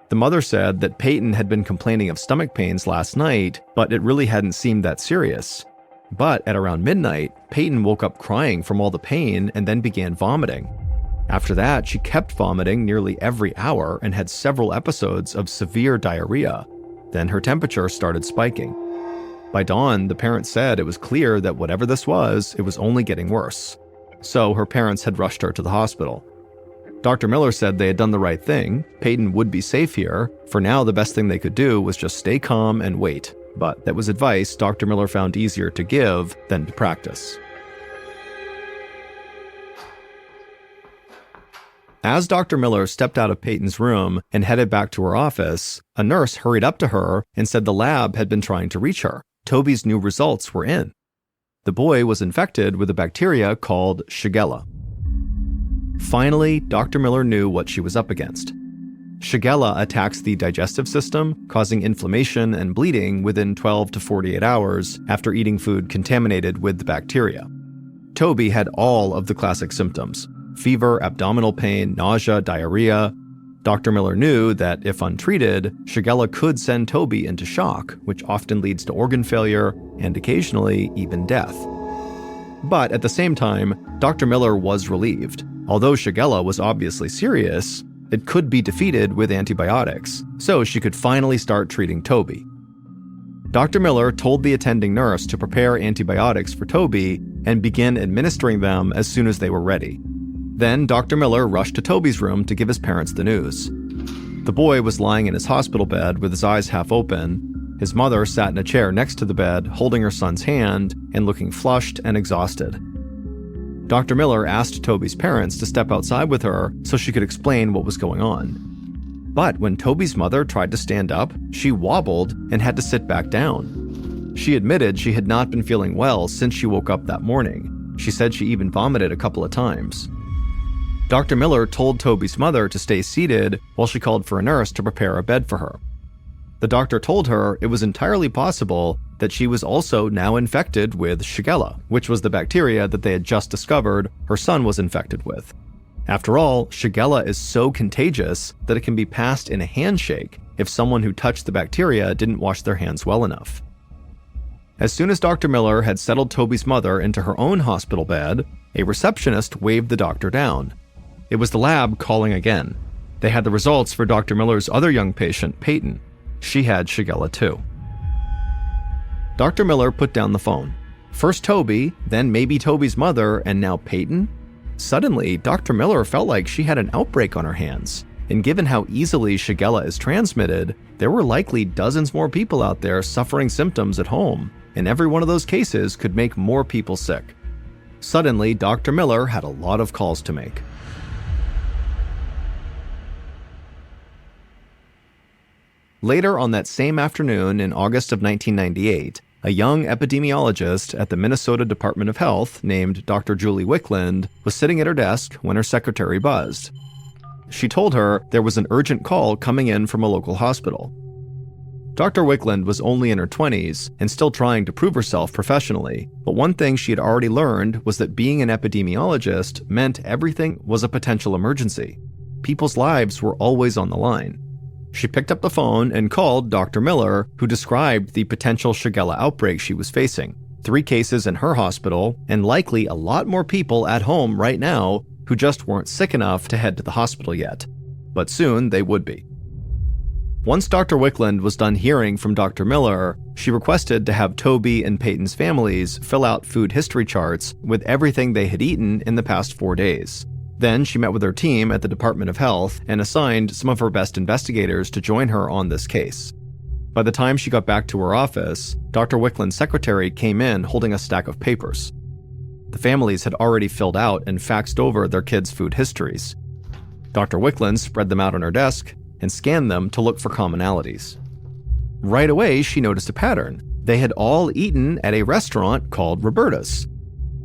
The mother said that Peyton had been complaining of stomach pains last night, but it really hadn't seemed that serious. But at around midnight, Peyton woke up crying from all the pain and then began vomiting. After that, she kept vomiting nearly every hour and had several episodes of severe diarrhea. Then her temperature started spiking. By dawn, the parents said it was clear that whatever this was, it was only getting worse. So her parents had rushed her to the hospital. Dr. Miller said they had done the right thing. Peyton would be safe here. For now, the best thing they could do was just stay calm and wait. But that was advice Dr. Miller found easier to give than to practice. As Dr. Miller stepped out of Peyton's room and headed back to her office, a nurse hurried up to her and said the lab had been trying to reach her. Toby's new results were in. The boy was infected with a bacteria called Shigella. Finally, Dr. Miller knew what she was up against. Shigella attacks the digestive system, causing inflammation and bleeding within 12 to 48 hours after eating food contaminated with the bacteria. Toby had all of the classic symptoms: fever, abdominal pain, nausea, diarrhea. Dr. Miller knew that if untreated, Shigella could send Toby into shock, which often leads to organ failure and occasionally even death. But at the same time, Dr. Miller was relieved. Although Shigella was obviously serious, it could be defeated with antibiotics, so she could finally start treating Toby. Dr. Miller told the attending nurse to prepare antibiotics for Toby and begin administering them as soon as they were ready. Then Dr. Miller rushed to Toby's room to give his parents the news. The boy was lying in his hospital bed with his eyes half open. His mother sat in a chair next to the bed, holding her son's hand and looking flushed and exhausted. Dr. Miller asked Toby's parents to step outside with her so she could explain what was going on. But when Toby's mother tried to stand up, she wobbled and had to sit back down. She admitted she had not been feeling well since she woke up that morning. She said she even vomited a couple of times. Dr. Miller told Toby's mother to stay seated while she called for a nurse to prepare a bed for her. The doctor told her it was entirely possible that she was also now infected with Shigella, which was the bacteria that they had just discovered her son was infected with. After all, Shigella is so contagious that it can be passed in a handshake if someone who touched the bacteria didn't wash their hands well enough. As soon as Dr. Miller had settled Toby's mother into her own hospital bed, a receptionist waved the doctor down. It was the lab calling again. They had the results for Dr. Miller's other young patient, Peyton. She had Shigella too. Dr. Miller put down the phone. First Toby, then maybe Toby's mother, and now Peyton? Suddenly, Dr. Miller felt like she had an outbreak on her hands. And given how easily Shigella is transmitted, there were likely dozens more people out there suffering symptoms at home, and every one of those cases could make more people sick. Suddenly, Dr. Miller had a lot of calls to make. Later on that same afternoon in August of 1998, a young epidemiologist at the Minnesota Department of Health named Dr. Julie Wickland was sitting at her desk when her secretary buzzed. She told her there was an urgent call coming in from a local hospital. Dr. Wickland was only in her 20s and still trying to prove herself professionally, but one thing she had already learned was that being an epidemiologist meant everything was a potential emergency. People's lives were always on the line. She picked up the phone and called Dr. Miller, who described the potential Shigella outbreak she was facing, 3 cases in her hospital, and likely a lot more people at home right now who just weren't sick enough to head to the hospital yet. But soon they would be. Once Dr. Wickland was done hearing from Dr. Miller, she requested to have Toby and Peyton's families fill out food history charts with everything they had eaten in the past 4 days. Then she met with her team at the Department of Health and assigned some of her best investigators to join her on this case. By the time she got back to her office, Dr. Wickland's secretary came in holding a stack of papers. The families had already filled out and faxed over their kids' food histories. Dr. Wickland spread them out on her desk and scanned them to look for commonalities. Right away, she noticed a pattern. They had all eaten at a restaurant called Roberta's.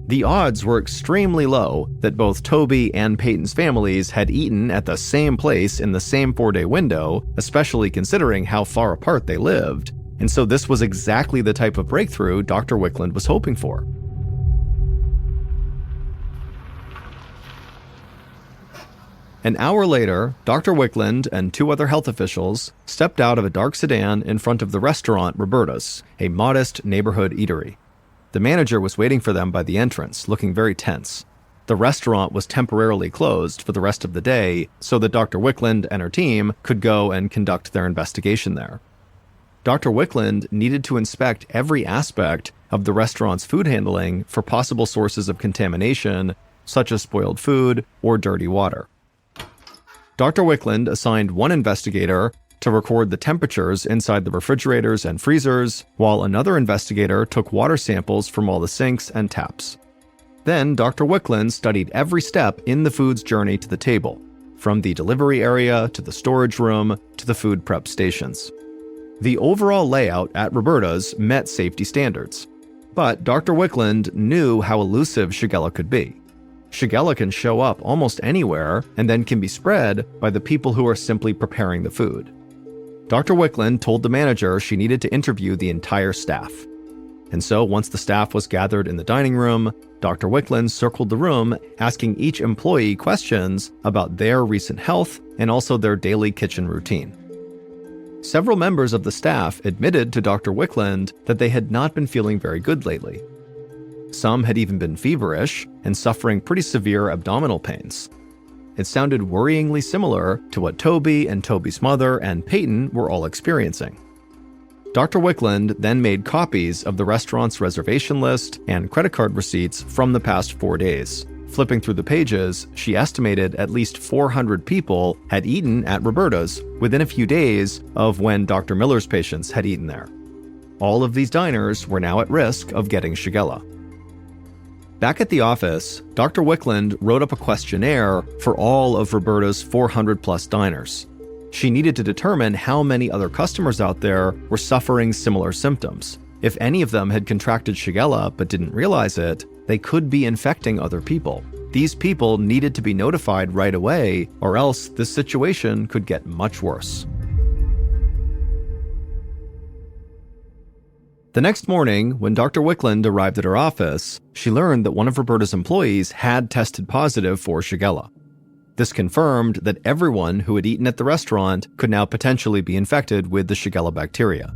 The odds were extremely low that both Toby and Peyton's families had eaten at the same place in the same 4-day window, especially considering how far apart they lived, and so this was exactly the type of breakthrough Dr. Wickland was hoping for. An hour later, Dr. Wickland and 2 other health officials stepped out of a dark sedan in front of the restaurant Roberta's, a modest neighborhood eatery. The manager was waiting for them by the entrance, looking very tense. The restaurant was temporarily closed for the rest of the day so that Dr. Wickland and her team could go and conduct their investigation there. Dr. Wickland needed to inspect every aspect of the restaurant's food handling for possible sources of contamination, such as spoiled food or dirty water. Dr. Wickland assigned one investigator to record the temperatures inside the refrigerators and freezers, while another investigator took water samples from all the sinks and taps. Then Dr. Wickland studied every step in the food's journey to the table, from the delivery area to the storage room to the food prep stations. The overall layout at Roberta's met safety standards, but Dr. Wickland knew how elusive Shigella could be. Shigella can show up almost anywhere and then can be spread by the people who are simply preparing the food. Dr. Wickland told the manager she needed to interview the entire staff. And so once the staff was gathered in the dining room, Dr. Wickland circled the room, asking each employee questions about their recent health and also their daily kitchen routine. Several members of the staff admitted to Dr. Wickland that they had not been feeling very good lately. Some had even been feverish and suffering pretty severe abdominal pains. It sounded worryingly similar to what Toby and Toby's mother and Peyton were all experiencing. Dr. Wickland then made copies of the restaurant's reservation list and credit card receipts from the past 4 days, Flipping through the pages, she estimated at least 400 people had eaten at Roberta's within a few days of when Dr. Miller's patients had eaten there. All of these diners were now at risk of getting Shigella. Back at the office, Dr. Wickland wrote up a questionnaire for all of Roberta's 400-plus diners. She needed to determine how many other customers out there were suffering similar symptoms. If any of them had contracted Shigella but didn't realize it, they could be infecting other people. These people needed to be notified right away, or else this situation could get much worse. The next morning, when Dr. Wickland arrived at her office, she learned that one of Roberta's employees had tested positive for Shigella. This confirmed that everyone who had eaten at the restaurant could now potentially be infected with the Shigella bacteria.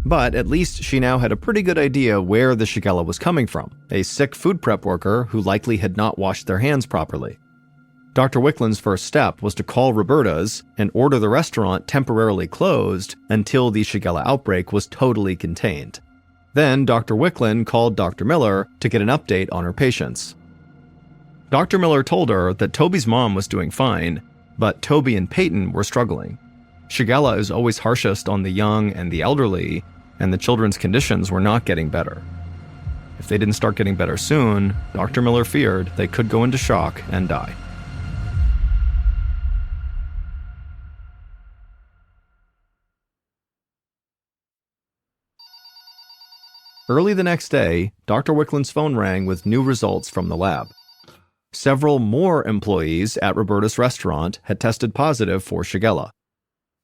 But at least she now had a pretty good idea where the Shigella was coming from, a sick food prep worker who likely had not washed their hands properly. Dr. Wickland's first step was to call Roberta's and order the restaurant temporarily closed until the Shigella outbreak was totally contained. Then Dr. Wickland called Dr. Miller to get an update on her patients. Dr. Miller told her that Toby's mom was doing fine, but Toby and Peyton were struggling. Shigella is always harshest on the young and the elderly, and the children's conditions were not getting better. If they didn't start getting better soon, Dr. Miller feared they could go into shock and die. Early the next day, Dr. Wickland's phone rang with new results from the lab. Several more employees at Roberta's restaurant had tested positive for Shigella.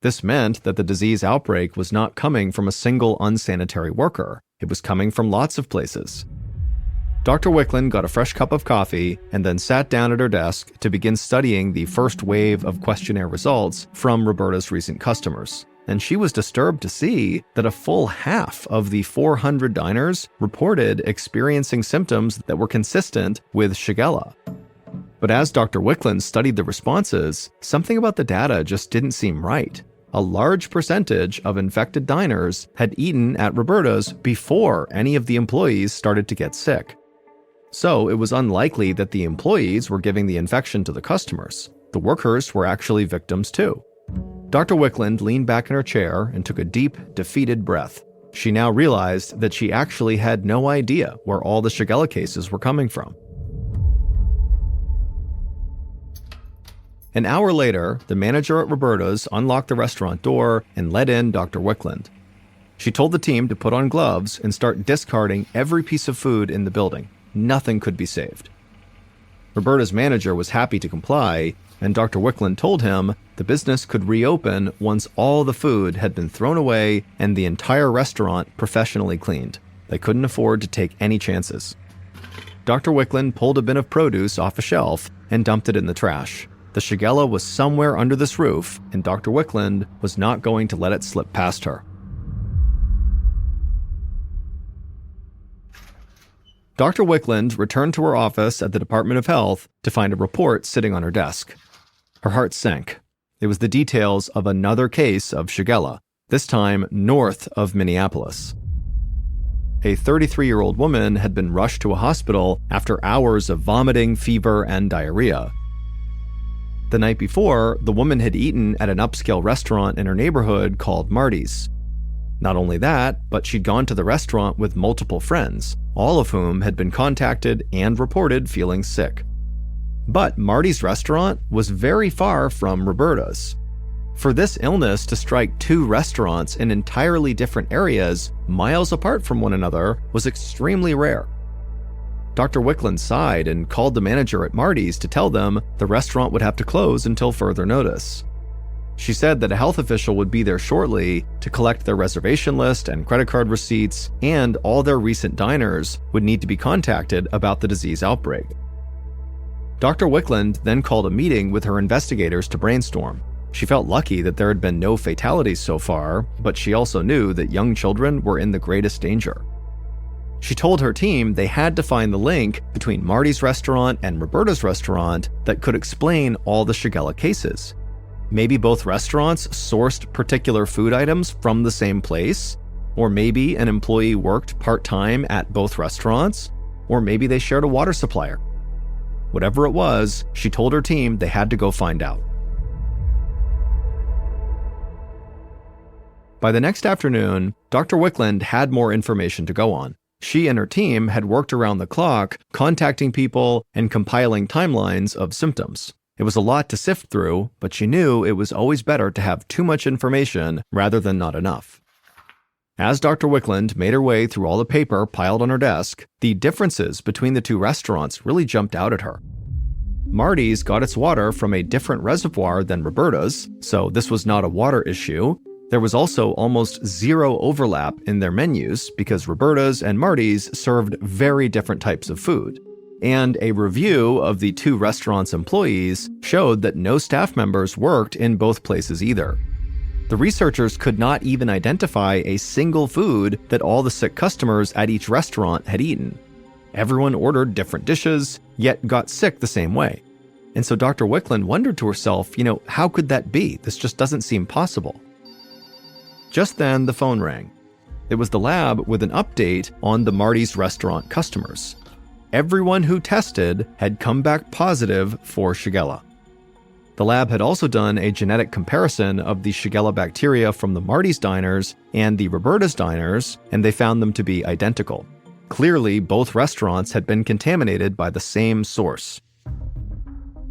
This meant that the disease outbreak was not coming from a single unsanitary worker. It was coming from lots of places. Dr. Wickland got a fresh cup of coffee and then sat down at her desk to begin studying the first wave of questionnaire results from Roberta's recent customers. And she was disturbed to see that a full half of the 400 diners reported experiencing symptoms that were consistent with Shigella. But as Dr. Wickland studied the responses, something about the data just didn't seem right. A large percentage of infected diners had eaten at Roberta's before any of the employees started to get sick. So it was unlikely that the employees were giving the infection to the customers. The workers were actually victims too. Dr. Wickland leaned back in her chair and took a deep, defeated breath. She now realized that she actually had no idea where all the Shigella cases were coming from. An hour later, the manager at Roberta's unlocked the restaurant door and let in Dr. Wickland. She told the team to put on gloves and start discarding every piece of food in the building. Nothing could be saved. Roberta's manager was happy to comply, and Dr. Wickland told him the business could reopen once all the food had been thrown away and the entire restaurant professionally cleaned. They couldn't afford to take any chances. Dr. Wickland pulled a bin of produce off a shelf and dumped it in the trash. The Shigella was somewhere under this roof, and Dr. Wickland was not going to let it slip past her. Dr. Wickland returned to her office at the Department of Health to find a report sitting on her desk. Her heart sank. It was the details of another case of Shigella, this time north of Minneapolis. A 33-year-old woman had been rushed to a hospital after hours of vomiting, fever, and diarrhea. The night before, the woman had eaten at an upscale restaurant in her neighborhood called Marty's. Not only that, but she'd gone to the restaurant with multiple friends, all of whom had been contacted and reported feeling sick. But Marty's restaurant was very far from Roberta's. For this illness to strike two restaurants in entirely different areas, miles apart from one another, was extremely rare. Dr. Wickland sighed and called the manager at Marty's to tell them the restaurant would have to close until further notice. She said that a health official would be there shortly to collect their reservation list and credit card receipts, and all their recent diners would need to be contacted about the disease outbreak. Dr. Wickland then called a meeting with her investigators to brainstorm. She felt lucky that there had been no fatalities so far, but she also knew that young children were in the greatest danger. She told her team they had to find the link between Marty's restaurant and Roberta's restaurant that could explain all the Shigella cases. Maybe both restaurants sourced particular food items from the same place, or maybe an employee worked part-time at both restaurants, or maybe they shared a water supplier. Whatever it was, she told her team they had to go find out. By the next afternoon, Dr. Wickland had more information to go on. She and her team had worked around the clock, contacting people and compiling timelines of symptoms. It was a lot to sift through, but she knew it was always better to have too much information rather than not enough. As Dr. Wickland made her way through all the paper piled on her desk, the differences between the two restaurants really jumped out at her. Marty's got its water from a different reservoir than Roberta's, so this was not a water issue. There was also almost zero overlap in their menus because Roberta's and Marty's served very different types of food. And a review of the two restaurants' employees showed that no staff members worked in both places either. The researchers could not even identify a single food that all the sick customers at each restaurant had eaten. Everyone ordered different dishes, yet got sick the same way. And so Dr. Wickland wondered to herself, how could that be? This just doesn't seem possible. Just then, the phone rang. It was the lab with an update on the Marty's restaurant customers. Everyone who tested had come back positive for Shigella. The lab had also done a genetic comparison of the Shigella bacteria from the Marty's diners and the Roberta's diners, and they found them to be identical. Clearly, both restaurants had been contaminated by the same source.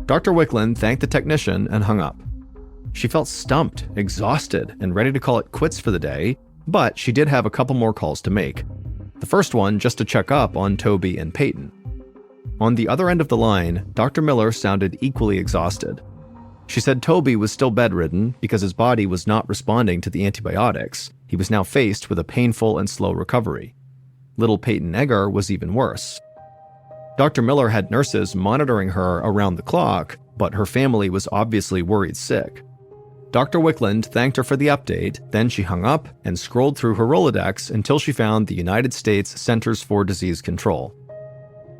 Dr. Wickland thanked the technician and hung up. She felt stumped, exhausted, and ready to call it quits for the day, but she did have a couple more calls to make. The first one just to check up on Toby and Peyton. On the other end of the line, Dr. Miller sounded equally exhausted. She said Toby was still bedridden because his body was not responding to the antibiotics. He was now faced with a painful and slow recovery. Little Peyton Egger was even worse. Dr. Miller had nurses monitoring her around the clock, but her family was obviously worried sick. Dr. Wickland thanked her for the update, then she hung up and scrolled through her Rolodex until she found the United States Centers for Disease Control.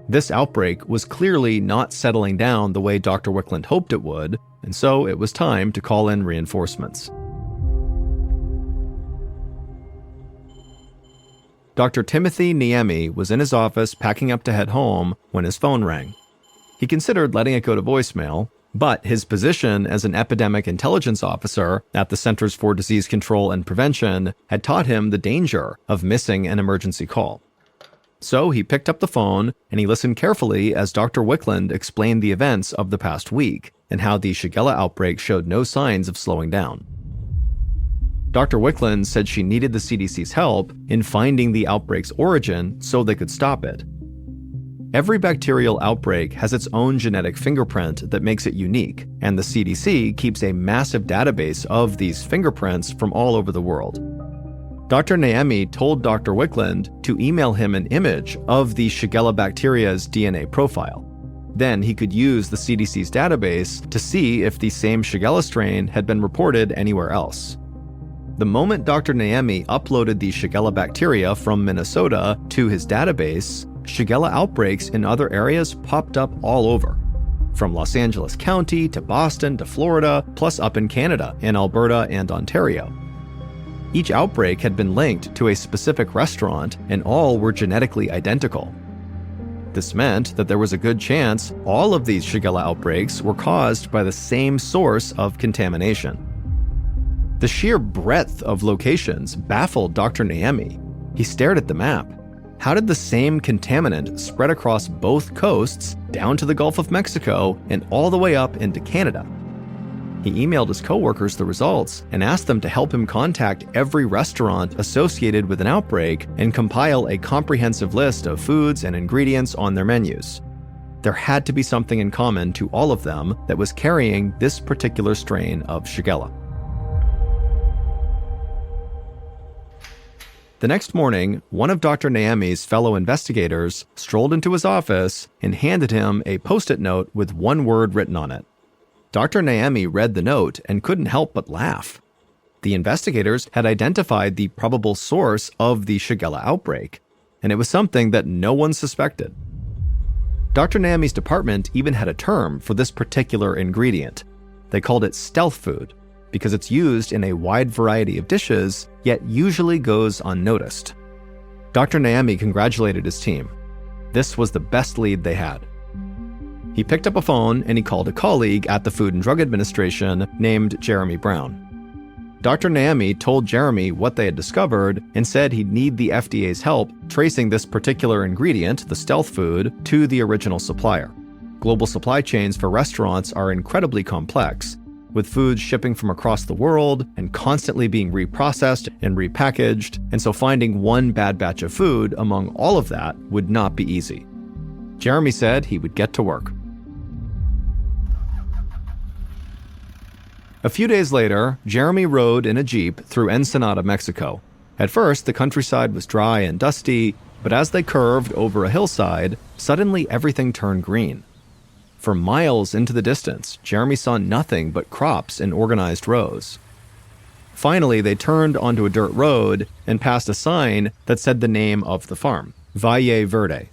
This outbreak was clearly not settling down the way Dr. Wickland hoped it would, and so it was time to call in reinforcements. Dr. Timothy Niemi was in his office packing up to head home when his phone rang. He considered letting it go to voicemail, but his position as an epidemic intelligence officer at the Centers for Disease Control and Prevention had taught him the danger of missing an emergency call. So he picked up the phone and he listened carefully as Dr. Wickland explained the events of the past week and how the Shigella outbreak showed no signs of slowing down. Dr. Wickland said she needed the CDC's help in finding the outbreak's origin so they could stop it. Every bacterial outbreak has its own genetic fingerprint that makes it unique, and the CDC keeps a massive database of these fingerprints from all over the world. Dr. Niemi told Dr. Wickland to email him an image of the Shigella bacteria's DNA profile. Then he could use the CDC's database to see if the same Shigella strain had been reported anywhere else. The moment Dr. Niemi uploaded the Shigella bacteria from Minnesota to his database, Shigella outbreaks in other areas popped up all over. From Los Angeles County to Boston to Florida, plus up in Canada, in Alberta and Ontario. Each outbreak had been linked to a specific restaurant, and all were genetically identical. This meant that there was a good chance all of these Shigella outbreaks were caused by the same source of contamination. The sheer breadth of locations baffled Dr. Niemi. He stared at the map. How did the same contaminant spread across both coasts, down to the Gulf of Mexico, and all the way up into Canada? He emailed his coworkers the results and asked them to help him contact every restaurant associated with an outbreak and compile a comprehensive list of foods and ingredients on their menus. There had to be something in common to all of them that was carrying this particular strain of Shigella. The next morning, one of Dr. Niemi's fellow investigators strolled into his office and handed him a Post-it note with one word written on it. Dr. Niemi read the note and couldn't help but laugh. The investigators had identified the probable source of the Shigella outbreak, and it was something that no one suspected. Dr. Niemi's department even had a term for this particular ingredient. They called it stealth food, because it's used in a wide variety of dishes, yet usually goes unnoticed. Dr. Niemi congratulated his team. This was the best lead they had. He picked up a phone and he called a colleague at the Food and Drug Administration named Jeremy Brown. Dr. Naemi told Jeremy what they had discovered and said he'd need the FDA's help tracing this particular ingredient, the stealth food, to the original supplier. Global supply chains for restaurants are incredibly complex, with foods shipping from across the world and constantly being reprocessed and repackaged, and so finding one bad batch of food among all of that would not be easy. Jeremy said he would get to work. A few days later, Jeremy rode in a Jeep through Ensenada, Mexico. At first, the countryside was dry and dusty, but as they curved over a hillside, suddenly everything turned green. For miles into the distance, Jeremy saw nothing but crops in organized rows. Finally, they turned onto a dirt road and passed a sign that said the name of the farm, Valle Verde.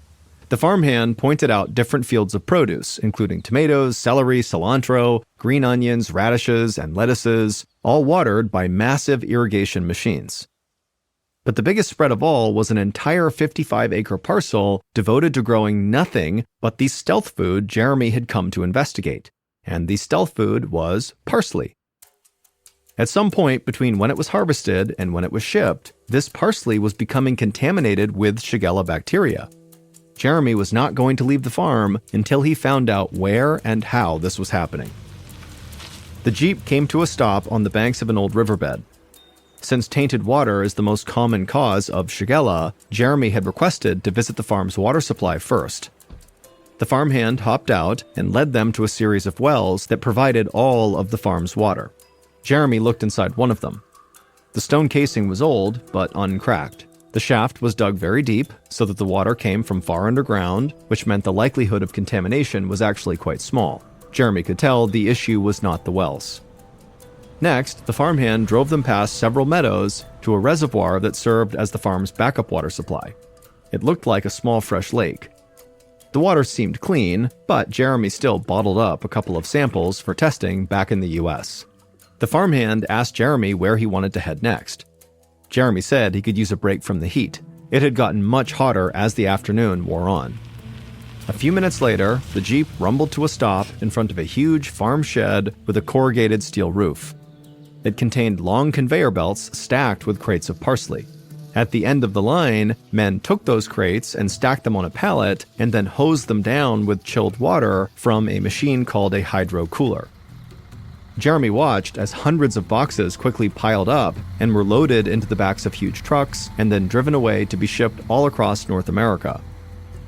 The farmhand pointed out different fields of produce, including tomatoes, celery, cilantro, green onions, radishes, and lettuces, all watered by massive irrigation machines. But the biggest spread of all was an entire 55-acre parcel devoted to growing nothing but the stealth food Jeremy had come to investigate. And the stealth food was parsley. At some point between when it was harvested and when it was shipped, this parsley was becoming contaminated with Shigella bacteria. Jeremy was not going to leave the farm until he found out where and how this was happening. The Jeep came to a stop on the banks of an old riverbed. Since tainted water is the most common cause of Shigella, Jeremy had requested to visit the farm's water supply first. The farmhand hopped out and led them to a series of wells that provided all of the farm's water. Jeremy looked inside one of them. The stone casing was old, but uncracked. The shaft was dug very deep so that the water came from far underground, which meant the likelihood of contamination was actually quite small. Jeremy could tell the issue was not the wells. Next, the farmhand drove them past several meadows to a reservoir that served as the farm's backup water supply. It looked like a small fresh lake. The water seemed clean, but Jeremy still bottled up a couple of samples for testing back in the US. The farmhand asked Jeremy where he wanted to head next. Jeremy said he could use a break from the heat. It had gotten much hotter as the afternoon wore on. A few minutes later, the Jeep rumbled to a stop in front of a huge farm shed with a corrugated steel roof. It contained long conveyor belts stacked with crates of parsley. At the end of the line, men took those crates and stacked them on a pallet and then hosed them down with chilled water from a machine called a hydro cooler. Jeremy watched as hundreds of boxes quickly piled up and were loaded into the backs of huge trucks and then driven away to be shipped all across North America.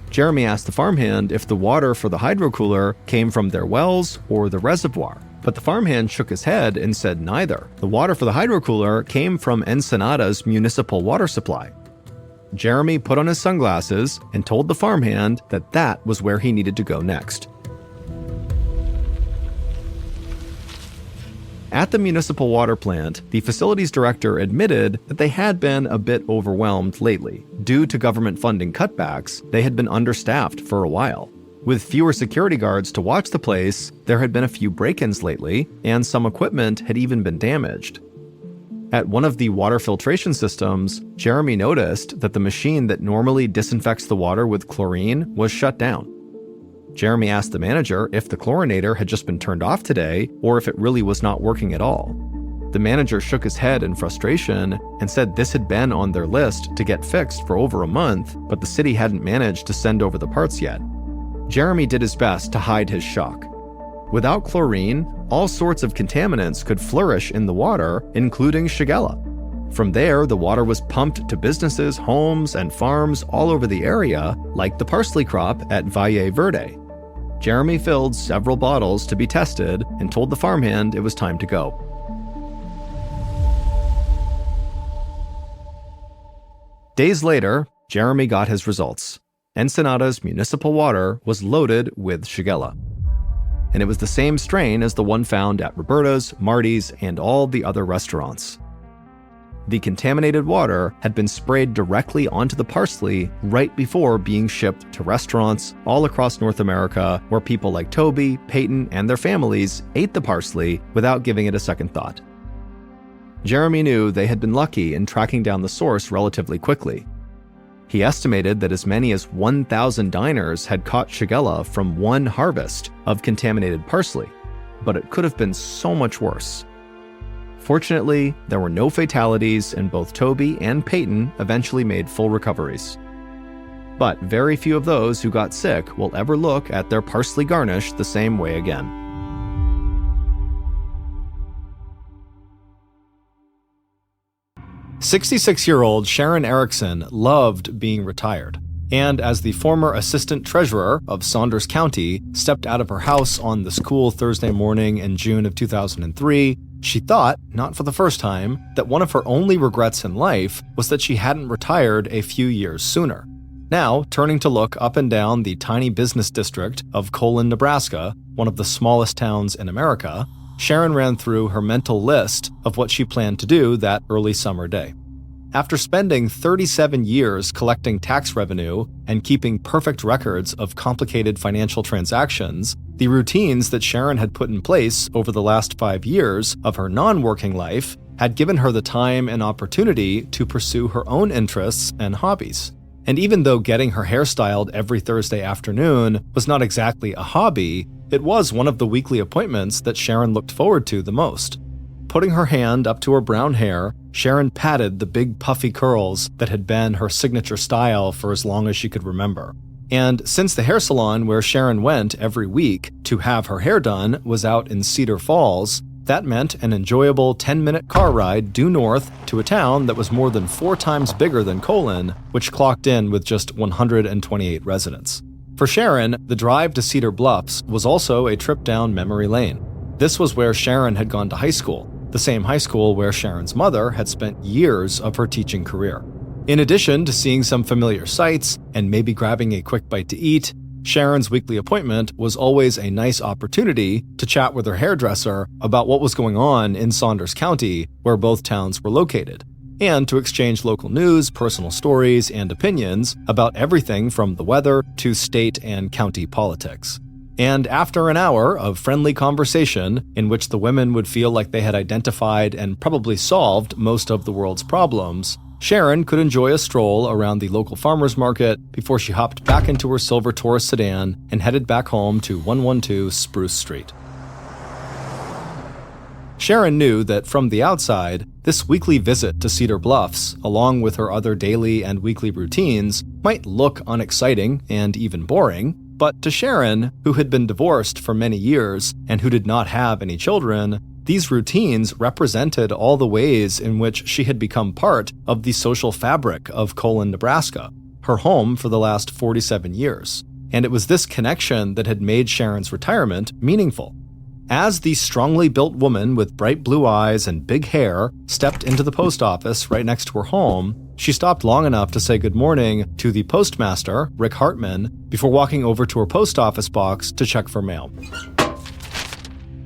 Jeremy asked the farmhand if the water for the hydro cooler came from their wells or the reservoir, but the farmhand shook his head and said neither. The water for the hydro cooler came from Ensenada's municipal water supply. Jeremy put on his sunglasses and told the farmhand that that was where he needed to go next. At the municipal water plant, the facilities director admitted that they had been a bit overwhelmed lately. Due to government funding cutbacks, they had been understaffed for a while. With fewer security guards to watch the place, there had been a few break-ins lately, and some equipment had even been damaged. At one of the water filtration systems, Jeremy noticed that the machine that normally disinfects the water with chlorine was shut down. Jeremy asked the manager if the chlorinator had just been turned off today or if it really was not working at all. The manager shook his head in frustration and said this had been on their list to get fixed for over a month, but the city hadn't managed to send over the parts yet. Jeremy did his best to hide his shock. Without chlorine, all sorts of contaminants could flourish in the water, including Shigella. From there, the water was pumped to businesses, homes, and farms all over the area, like the parsley crop at Valle Verde. Jeremy filled several bottles to be tested and told the farmhand it was time to go. Days later, Jeremy got his results. Ensenada's municipal water was loaded with Shigella. And it was the same strain as the one found at Roberta's, Marty's, and all the other restaurants. The contaminated water had been sprayed directly onto the parsley right before being shipped to restaurants all across North America, where people like Toby, Peyton, and their families ate the parsley without giving it a second thought. Jeremy knew they had been lucky in tracking down the source relatively quickly. He estimated that as many as 1,000 diners had caught Shigella from one harvest of contaminated parsley, but it could have been so much worse. Fortunately, there were no fatalities, and both Toby and Peyton eventually made full recoveries. But very few of those who got sick will ever look at their parsley garnish the same way again. "66-year-old Sharon Ericson loved being retired, and as the former assistant treasurer of Saunders County stepped out of her house on this cool Thursday morning in June of 2003, she thought, not for the first time, that one of her only regrets in life was that she hadn't retired a few years sooner. Now, turning to look up and down the tiny business district of Colon, Nebraska, one of the smallest towns in America, Sharon ran through her mental list of what she planned to do that early summer day. After spending 37 years collecting tax revenue and keeping perfect records of complicated financial transactions, the routines that Sharon had put in place over the last 5 years of her non-working life had given her the time and opportunity to pursue her own interests and hobbies. And even though getting her hair styled every Thursday afternoon was not exactly a hobby, it was one of the weekly appointments that Sharon looked forward to the most. Putting her hand up to her brown hair, Sharon patted the big puffy curls that had been her signature style for as long as she could remember. And since the hair salon where Sharon went every week to have her hair done was out in Cedar Falls, that meant an enjoyable 10-minute car ride due north to a town that was more than 4 times bigger than Colon, which clocked in with just 128 residents. For Sharon, the drive to Cedar Bluffs was also a trip down memory lane. This was where Sharon had gone to high school, the same high school where Sharon's mother had spent years of her teaching career. In addition to seeing some familiar sights and maybe grabbing a quick bite to eat, Sharon's weekly appointment was always a nice opportunity to chat with her hairdresser about what was going on in Saunders County, where both towns were located, and to exchange local news, personal stories, and opinions about everything from the weather to state and county politics. And after an hour of friendly conversation in which the women would feel like they had identified and probably solved most of the world's problems, Sharon could enjoy a stroll around the local farmers market before she hopped back into her silver Taurus sedan and headed back home to 112 Spruce Street. Sharon knew that from the outside, this weekly visit to Cedar Bluffs, along with her other daily and weekly routines, might look unexciting and even boring, but to Sharon, who had been divorced for many years and who did not have any children, these routines represented all the ways in which she had become part of the social fabric of Colon, Nebraska, her home for the last 47 years. And it was this connection that had made Sharon's retirement meaningful. As the strongly built woman with bright blue eyes and big hair stepped into the post office right next to her home, she stopped long enough to say good morning to the postmaster, Rick Hartman, before walking over to her post office box to check for mail.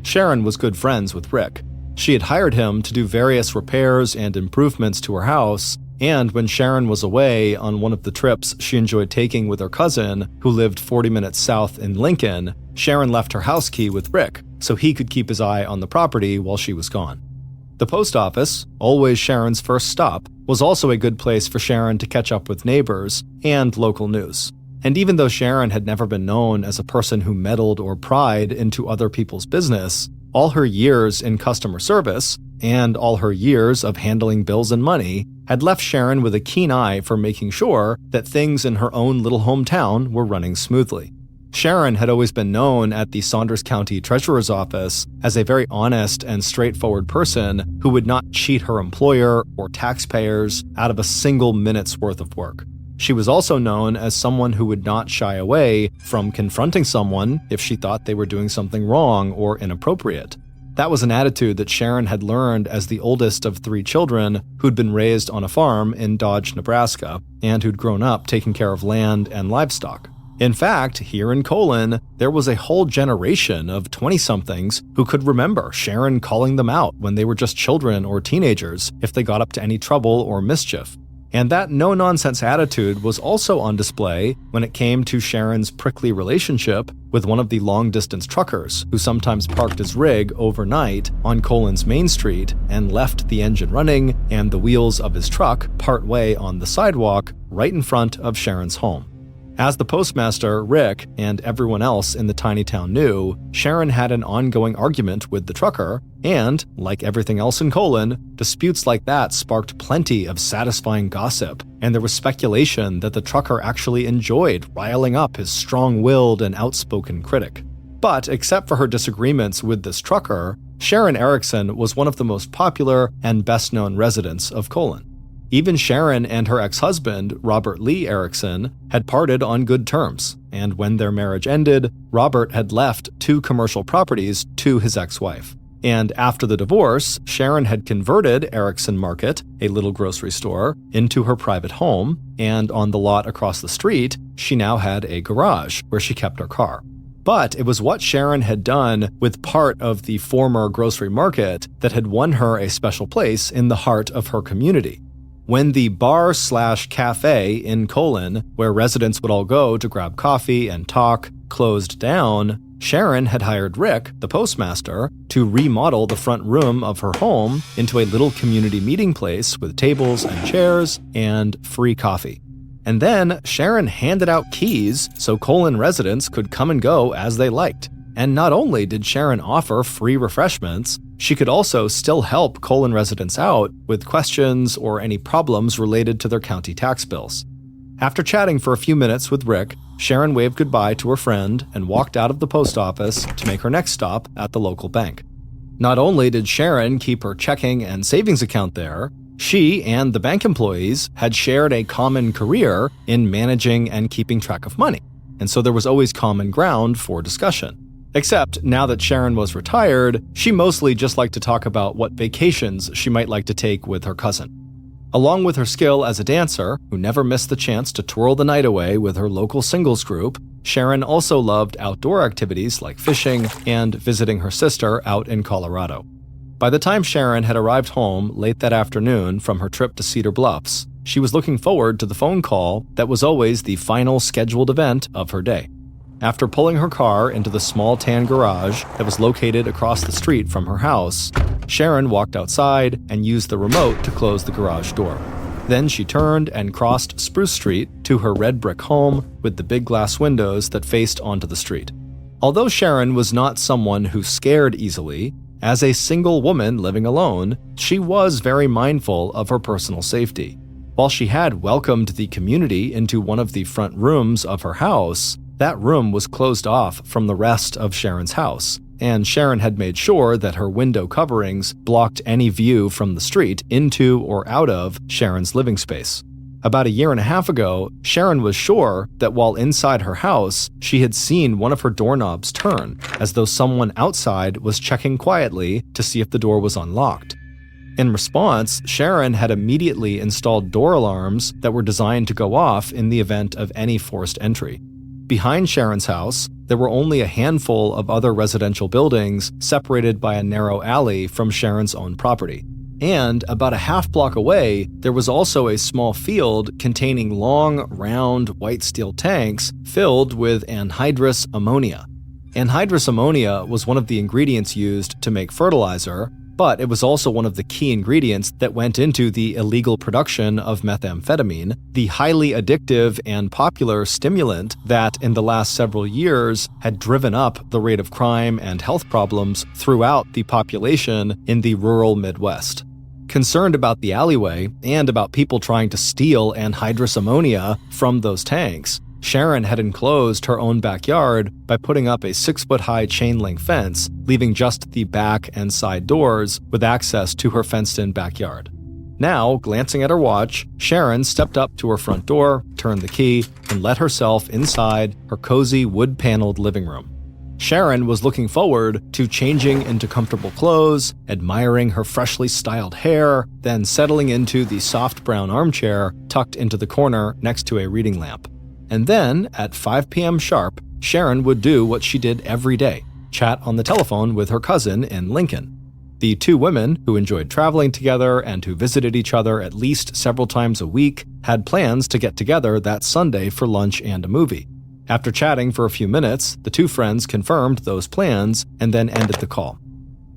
Sharon was good friends with Rick. She had hired him to do various repairs and improvements to her house, and when Sharon was away on one of the trips she enjoyed taking with her cousin, who lived 40 minutes south in Lincoln, Sharon left her house key with Rick so he could keep his eye on the property while she was gone. The post office, always Sharon's first stop, was also a good place for Sharon to catch up with neighbors and local news. And even though Sharon had never been known as a person who meddled or pried into other people's business, all her years in customer service and all her years of handling bills and money had left Sharon with a keen eye for making sure that things in her own little hometown were running smoothly. Sharon had always been known at the Saunders County Treasurer's Office as a very honest and straightforward person who would not cheat her employer or taxpayers out of a single minute's worth of work. She was also known as someone who would not shy away from confronting someone if she thought they were doing something wrong or inappropriate. That was an attitude that Sharon had learned as the oldest of 3 children who'd been raised on a farm in Dodge, Nebraska, and who'd grown up taking care of land and livestock. In fact, here in Colon, there was a whole generation of 20-somethings who could remember Sharon calling them out when they were just children or teenagers if they got up to any trouble or mischief. And that no-nonsense attitude was also on display when it came to Sharon's prickly relationship with one of the long-distance truckers who sometimes parked his rig overnight on Colin's Main Street and left the engine running and the wheels of his truck partway on the sidewalk right in front of Sharon's home. As the postmaster, Rick, and everyone else in the tiny town knew, Sharon had an ongoing argument with the trucker, and, like everything else in Colon, disputes like that sparked plenty of satisfying gossip, and there was speculation that the trucker actually enjoyed riling up his strong-willed and outspoken critic. But except for her disagreements with this trucker, Sharon Ericson was one of the most popular and best-known residents of Colon. Even Sharon and her ex-husband, Robert Lee Ericson, had parted on good terms, and when their marriage ended, Robert had left 2 commercial properties to his ex-wife. And after the divorce, Sharon had converted Ericson Market, a little grocery store, into her private home, and on the lot across the street, she now had a garage where she kept her car. But it was what Sharon had done with part of the former grocery market that had won her a special place in the heart of her community. When the bar/cafe in Colon, where residents would all go to grab coffee and talk, closed down, Sharon had hired Rick, the postmaster, to remodel the front room of her home into a little community meeting place with tables and chairs and free coffee. And then Sharon handed out keys so Colon residents could come and go as they liked. And not only did Sharon offer free refreshments, she could also still help Colon residents out with questions or any problems related to their county tax bills. After chatting for a few minutes with Rick, Sharon waved goodbye to her friend and walked out of the post office to make her next stop at the local bank. Not only did Sharon keep her checking and savings account there, she and the bank employees had shared a common career in managing and keeping track of money, and so there was always common ground for discussion. Except now that Sharon was retired, she mostly just liked to talk about what vacations she might like to take with her cousin. Along with her skill as a dancer, who never missed the chance to twirl the night away with her local singles group, Sharon also loved outdoor activities like fishing and visiting her sister out in Colorado. By the time Sharon had arrived home late that afternoon from her trip to Cedar Bluffs, she was looking forward to the phone call that was always the final scheduled event of her day. After pulling her car into the small tan garage that was located across the street from her house, Sharon walked outside and used the remote to close the garage door. Then she turned and crossed Spruce Street to her red brick home with the big glass windows that faced onto the street. Although Sharon was not someone who scared easily, as a single woman living alone, she was very mindful of her personal safety. While she had welcomed the community into one of the front rooms of her house, that room was closed off from the rest of Sharon's house, and Sharon had made sure that her window coverings blocked any view from the street into or out of Sharon's living space. About a year and a half ago, Sharon was sure that while inside her house, she had seen one of her doorknobs turn, as though someone outside was checking quietly to see if the door was unlocked. In response, Sharon had immediately installed door alarms that were designed to go off in the event of any forced entry. Behind Sharon's house, there were only a handful of other residential buildings separated by a narrow alley from Sharon's own property. And about a half block away, there was also a small field containing long, round, white steel tanks filled with anhydrous ammonia. Anhydrous ammonia was one of the ingredients used to make fertilizer, but it was also one of the key ingredients that went into the illegal production of methamphetamine, the highly addictive and popular stimulant that in the last several years had driven up the rate of crime and health problems throughout the population in the rural Midwest. Concerned about the alleyway and about people trying to steal anhydrous ammonia from those tanks, Sharon had enclosed her own backyard by putting up a 6-foot-high chain-link fence, leaving just the back and side doors with access to her fenced-in backyard. Now, glancing at her watch, Sharon stepped up to her front door, turned the key, and let herself inside her cozy wood-paneled living room. Sharon was looking forward to changing into comfortable clothes, admiring her freshly styled hair, then settling into the soft brown armchair tucked into the corner next to a reading lamp. And then, at 5 p.m. sharp, Sharon would do what she did every day, chat on the telephone with her cousin in Lincoln. The two women, who enjoyed traveling together and who visited each other at least several times a week, had plans to get together that Sunday for lunch and a movie. After chatting for a few minutes, the two friends confirmed those plans and then ended the call.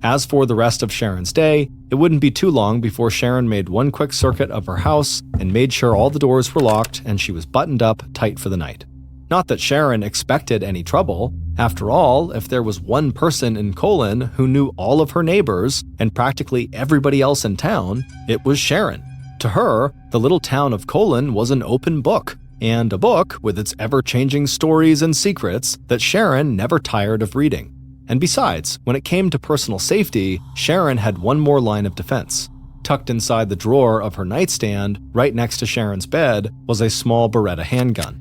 As for the rest of Sharon's day, it wouldn't be too long before Sharon made one quick circuit of her house and made sure all the doors were locked and she was buttoned up tight for the night. Not that Sharon expected any trouble. After all, if there was one person in Colon who knew all of her neighbors and practically everybody else in town, it was Sharon. To her, the little town of Colon was an open book, and a book with its ever-changing stories and secrets that Sharon never tired of reading. And besides, when it came to personal safety, Sharon had one more line of defense. Tucked inside the drawer of her nightstand, right next to Sharon's bed, was a small Beretta handgun.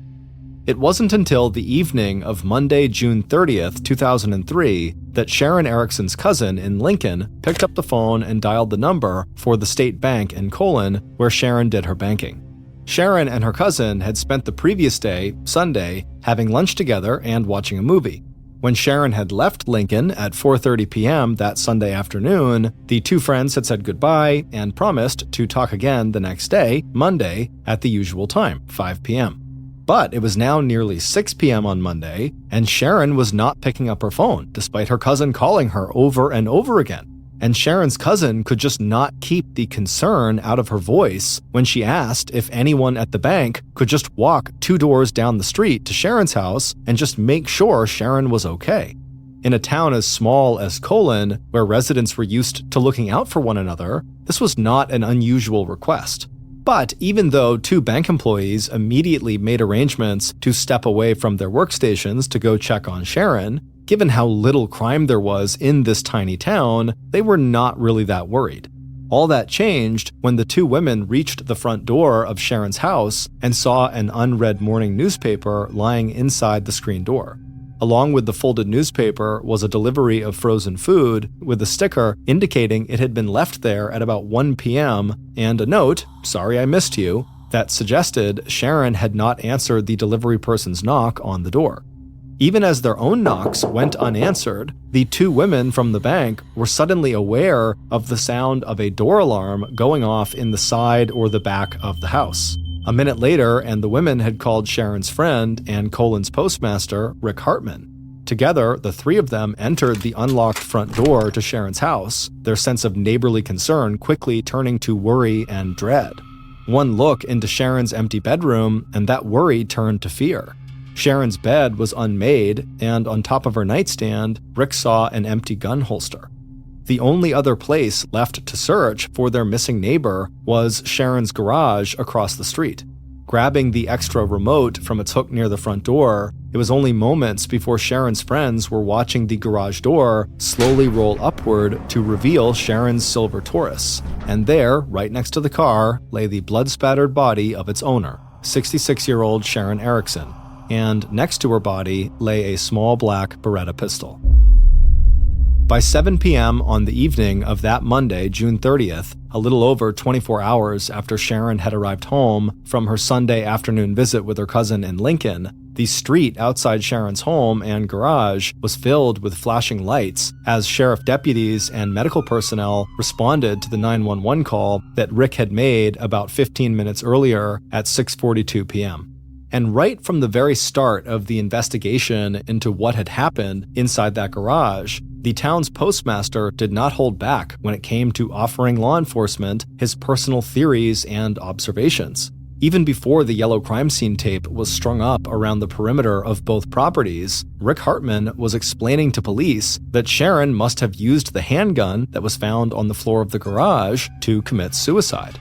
It wasn't until the evening of Monday, June 30th, 2003, that Sharon Ericson's cousin in Lincoln picked up the phone and dialed the number for the state bank in Colon, where Sharon did her banking. Sharon and her cousin had spent the previous day, Sunday, having lunch together and watching a movie. When Sharon had left Lincoln at 4:30 p.m. that Sunday afternoon, the two friends had said goodbye and promised to talk again the next day, Monday, at the usual time, 5 p.m. But it was now nearly 6 p.m. on Monday, and Sharon was not picking up her phone, despite her cousin calling her over and over again. And Sharon's cousin could just not keep the concern out of her voice when she asked if anyone at the bank could just walk 2 doors down the street to Sharon's house and just make sure Sharon was okay. In a town as small as Colon, where residents were used to looking out for one another, this was not an unusual request. But even though 2 bank employees immediately made arrangements to step away from their workstations to go check on Sharon, given how little crime there was in this tiny town, they were not really that worried. All that changed when the 2 women reached the front door of Sharon's house and saw an unread morning newspaper lying inside the screen door. Along with the folded newspaper was a delivery of frozen food with a sticker indicating it had been left there at about 1 p.m. and a note, "Sorry I missed you," that suggested Sharon had not answered the delivery person's knock on the door. Even as their own knocks went unanswered, the 2 women from the bank were suddenly aware of the sound of a door alarm going off in the side or the back of the house. A minute later, and the women had called Sharon's friend and Colon's postmaster, Rick Hartman. Together, the 3 of them entered the unlocked front door to Sharon's house, their sense of neighborly concern quickly turning to worry and dread. One look into Sharon's empty bedroom, and that worry turned to fear. Sharon's bed was unmade, and on top of her nightstand, Rick saw an empty gun holster. The only other place left to search for their missing neighbor was Sharon's garage across the street. Grabbing the extra remote from its hook near the front door, it was only moments before Sharon's friends were watching the garage door slowly roll upward to reveal Sharon's silver Taurus. And there, right next to the car, lay the blood-spattered body of its owner, 66-year-old Sharon Ericson. And next to her body lay a small black Beretta pistol. By 7 p.m. on the evening of that Monday, June 30th, a little over 24 hours after Sharon had arrived home from her Sunday afternoon visit with her cousin in Lincoln, the street outside Sharon's home and garage was filled with flashing lights as sheriff deputies and medical personnel responded to the 911 call that Rick had made about 15 minutes earlier at 6:42 p.m. And right from the very start of the investigation into what had happened inside that garage, the town's postmaster did not hold back when it came to offering law enforcement his personal theories and observations. Even before the yellow crime scene tape was strung up around the perimeter of both properties, Rick Hartman was explaining to police that Sharon must have used the handgun that was found on the floor of the garage to commit suicide.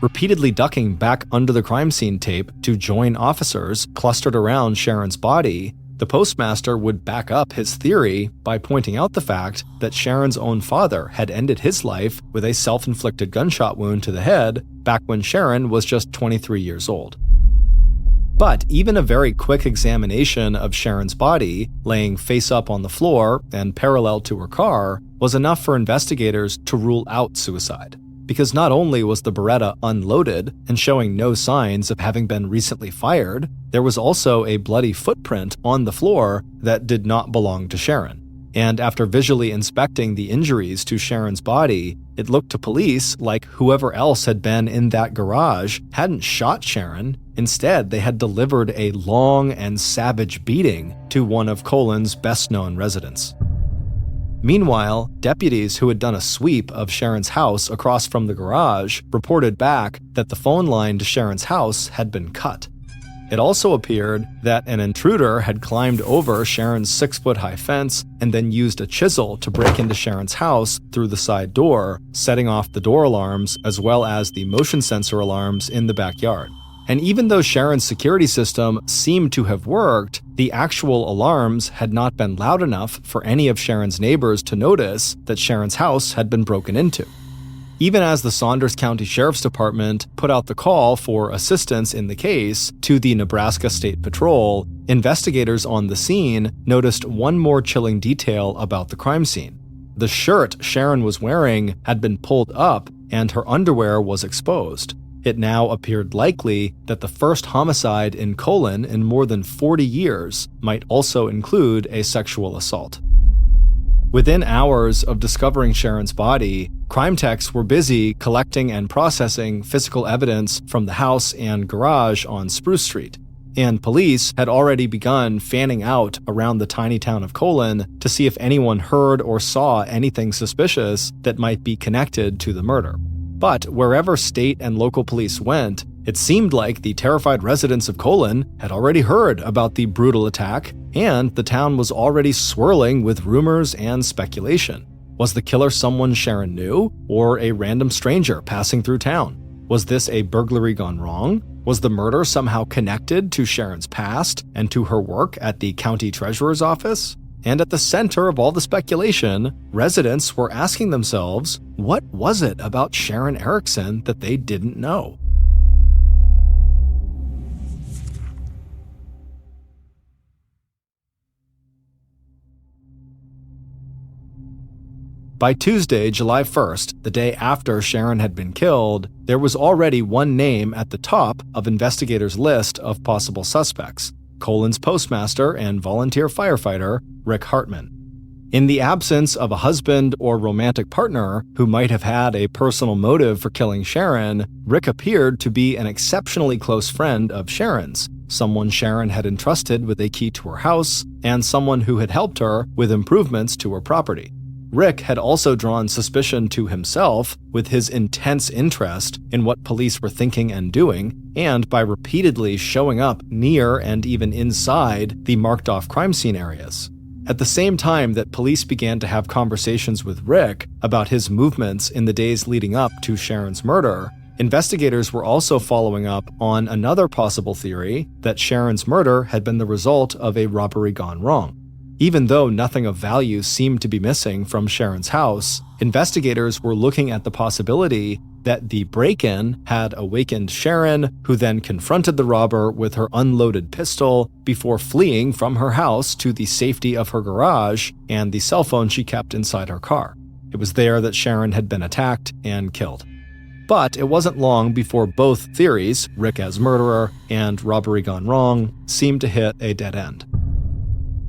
Repeatedly ducking back under the crime scene tape to join officers clustered around Sharon's body, the postmaster would back up his theory by pointing out the fact that Sharon's own father had ended his life with a self-inflicted gunshot wound to the head back when Sharon was just 23 years old. But even a very quick examination of Sharon's body, laying face up on the floor and parallel to her car, was enough for investigators to rule out suicide. Because not only was the Beretta unloaded and showing no signs of having been recently fired, there was also a bloody footprint on the floor that did not belong to Sharon. and after visually inspecting the injuries to Sharon's body, it looked to police like whoever else had been in that garage hadn't shot Sharon. Instead, they had delivered a long and savage beating to one of Colin's best-known residents. Meanwhile, deputies who had done a sweep of Sharon's house across from the garage reported back that the phone line to Sharon's house had been cut. It also appeared that an intruder had climbed over Sharon's 6-foot-high fence and then used a chisel to break into Sharon's house through the side door, setting off the door alarms as well as the motion sensor alarms in the backyard. And even though Sharon's security system seemed to have worked, the actual alarms had not been loud enough for any of Sharon's neighbors to notice that Sharon's house had been broken into. Even as the Saunders County Sheriff's Department put out the call for assistance in the case to the Nebraska State Patrol, investigators on the scene noticed one more chilling detail about the crime scene. The shirt Sharon was wearing had been pulled up and her underwear was exposed. It now appeared likely that the first homicide in Colon in more than 40 years might also include a sexual assault. Within hours of discovering Sharon's body, crime techs were busy collecting and processing physical evidence from the house and garage on Spruce Street, and police had already begun fanning out around the tiny town of Colon to see if anyone heard or saw anything suspicious that might be connected to the murder. But wherever state and local police went, it seemed like the terrified residents of Colon had already heard about the brutal attack, and the town was already swirling with rumors and speculation. Was the killer someone Sharon knew, or a random stranger passing through town? Was this a burglary gone wrong? Was the murder somehow connected to Sharon's past and to her work at the county treasurer's office? And at the center of all the speculation, residents were asking themselves, what was it about Sharon Ericson that they didn't know? By Tuesday, July 1st, the day after Sharon had been killed, there was already one name at the top of investigators' list of possible suspects: Colon's postmaster and volunteer firefighter, Rick Hartman. In the absence of a husband or romantic partner who might have had a personal motive for killing Sharon, Rick appeared to be an exceptionally close friend of Sharon's, someone Sharon had entrusted with a key to her house, and someone who had helped her with improvements to her property. Rick had also drawn suspicion to himself with his intense interest in what police were thinking and doing, and by repeatedly showing up near and even inside the marked-off crime scene areas. At the same time that police began to have conversations with Rick about his movements in the days leading up to Sharon's murder, investigators were also following up on another possible theory that Sharon's murder had been the result of a robbery gone wrong. Even though nothing of value seemed to be missing from Sharon's house, investigators were looking at the possibility that the break-in had awakened Sharon, who then confronted the robber with her unloaded pistol before fleeing from her house to the safety of her garage and the cell phone she kept inside her car. It was there that Sharon had been attacked and killed. But it wasn't long before both theories, Rick as murderer and robbery gone wrong, seemed to hit a dead end.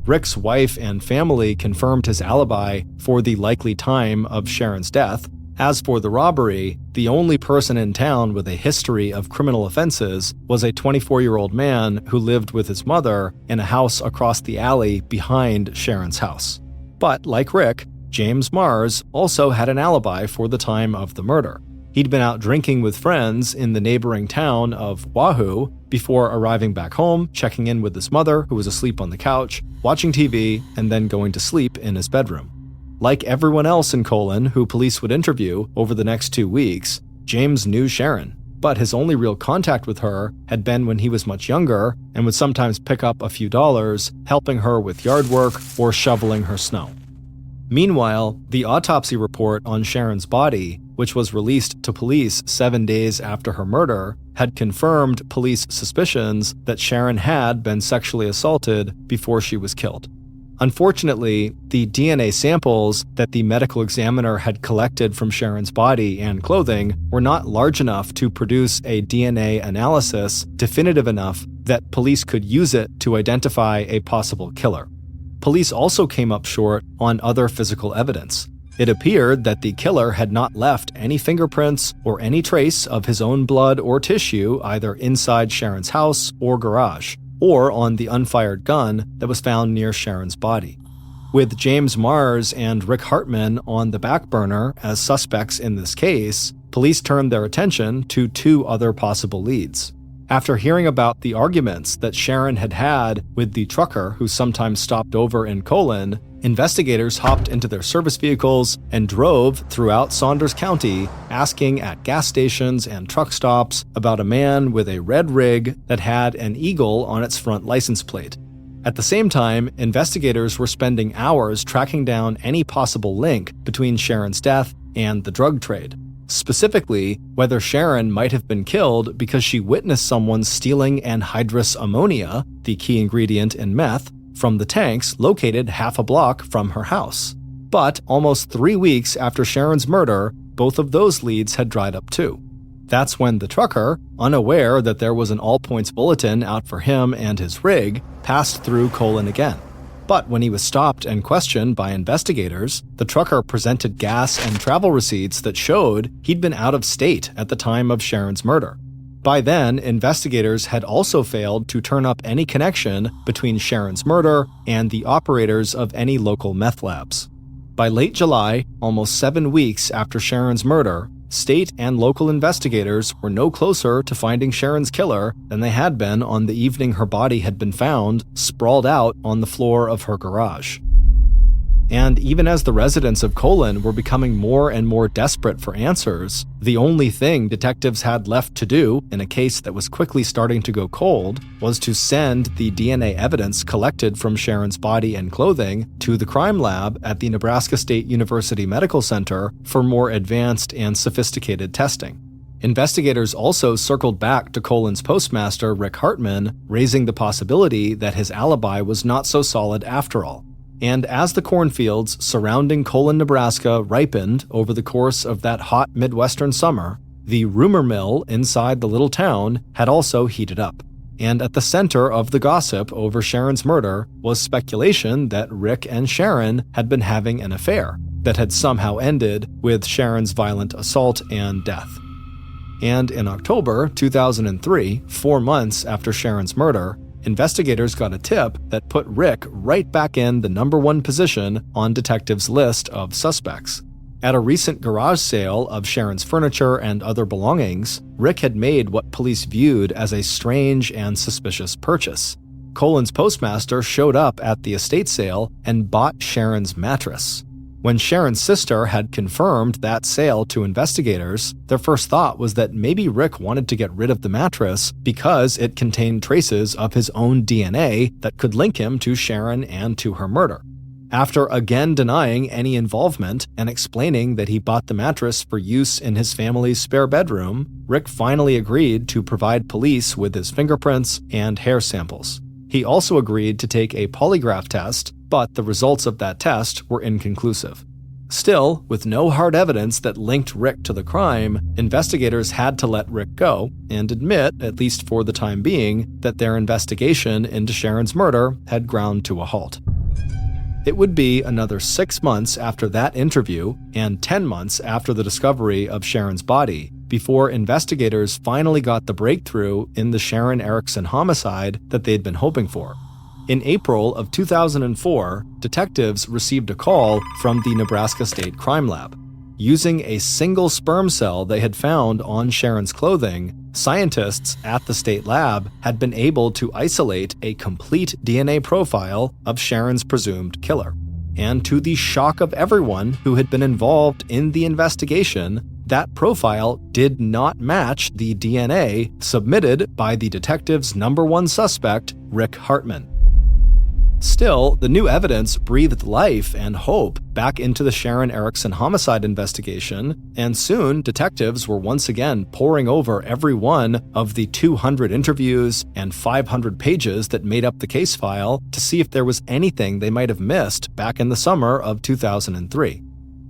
Rick's wife and family confirmed his alibi for the likely time of Sharon's death. As for the robbery, the only person in town with a history of criminal offenses was a 24-year-old man who lived with his mother in a house across the alley behind Sharon's house. But like Rick, James Mars also had an alibi for the time of the murder. He'd been out drinking with friends in the neighboring town of Wahoo before arriving back home, checking in with his mother, who was asleep on the couch, watching TV, and then going to sleep in his bedroom. Like everyone else in Colon who police would interview over the next 2 weeks, James knew Sharon, but his only real contact with her had been when he was much younger and would sometimes pick up a few dollars, helping her with yard work or shoveling her snow. Meanwhile, the autopsy report on Sharon's body, which was released to police 7 days after her murder, had confirmed police suspicions that Sharon had been sexually assaulted before she was killed. Unfortunately, the DNA samples that the medical examiner had collected from Sharon's body and clothing were not large enough to produce a DNA analysis definitive enough that police could use it to identify a possible killer. police also came up short on other physical evidence. It appeared that the killer had not left any fingerprints or any trace of his own blood or tissue either inside Sharon's house or garage, or on the unfired gun that was found near Sharon's body. With James Mars and Rick Hartman on the back burner as suspects in this case, police turned their attention to two other possible leads. After hearing about the arguments that Sharon had had with the trucker who sometimes stopped over in Colon, investigators hopped into their service vehicles and drove throughout Saunders County, asking at gas stations and truck stops about a man with a red rig that had an eagle on its front license plate. At the same time, investigators were spending hours tracking down any possible link between Sharon's death and the drug trade. Specifically, whether Sharon might have been killed because she witnessed someone stealing anhydrous ammonia, the key ingredient in meth, from the tanks located half a block from her house. But almost 3 weeks after Sharon's murder, both of those leads had dried up too. That's when the trucker, unaware that there was an all-points bulletin out for him and his rig, passed through Colon again. But when he was stopped and questioned by investigators, the trucker presented gas and travel receipts that showed he'd been out of state at the time of Sharon's murder. By then, investigators had also failed to turn up any connection between Sharon's murder and the operators of any local meth labs. By late July, almost 7 weeks after Sharon's murder, state and local investigators were no closer to finding Sharon's killer than they had been on the evening her body had been found sprawled out on the floor of her garage. And even as the residents of Colon were becoming more and more desperate for answers, the only thing detectives had left to do in a case that was quickly starting to go cold was to send the DNA evidence collected from Sharon's body and clothing to the crime lab at the Nebraska State University Medical Center for more advanced and sophisticated testing. Investigators also circled back to Colon's postmaster, Rick Hartman, raising the possibility that his alibi was not so solid after all. And as the cornfields surrounding Colon, Nebraska ripened over the course of that hot Midwestern summer, the rumor mill inside the little town had also heated up. And at the center of the gossip over Sharon's murder was speculation that Rick and Sharon had been having an affair that had somehow ended with Sharon's violent assault and death. And in October 2003, 4 months after Sharon's murder, investigators got a tip that put Rick right back in the #1 position on detectives' list of suspects. At a recent garage sale of Sharon's furniture and other belongings, Rick had made what police viewed as a strange and suspicious purchase. Colon's postmaster showed up at the estate sale and bought Sharon's mattress. When Sharon's sister had confirmed that sale to investigators, their first thought was that maybe Rick wanted to get rid of the mattress because it contained traces of his own DNA that could link him to Sharon and to her murder. After again denying any involvement and explaining that he bought the mattress for use in his family's spare bedroom, Rick finally agreed to provide police with his fingerprints and hair samples. He also agreed to take a polygraph test, but the results of that test were inconclusive. Still, with no hard evidence that linked Rick to the crime, investigators had to let Rick go and admit, at least for the time being, that their investigation into Sharon's murder had ground to a halt. It would be another 6 months after that interview and 10 months after the discovery of Sharon's body before investigators finally got the breakthrough in the Sharon Ericson homicide that they'd been hoping for. In April of 2004, detectives received a call from the Nebraska State Crime Lab. Using a single sperm cell they had found on Sharon's clothing, scientists at the state lab had been able to isolate a complete DNA profile of Sharon's presumed killer. And to the shock of everyone who had been involved in the investigation, that profile did not match the DNA submitted by the detective's #1 suspect, Rick Hartman. Still, the new evidence breathed life and hope back into the Sharon Ericson homicide investigation, and soon detectives were once again poring over every one of the 200 interviews and 500 pages that made up the case file to see if there was anything they might have missed back in the summer of 2003.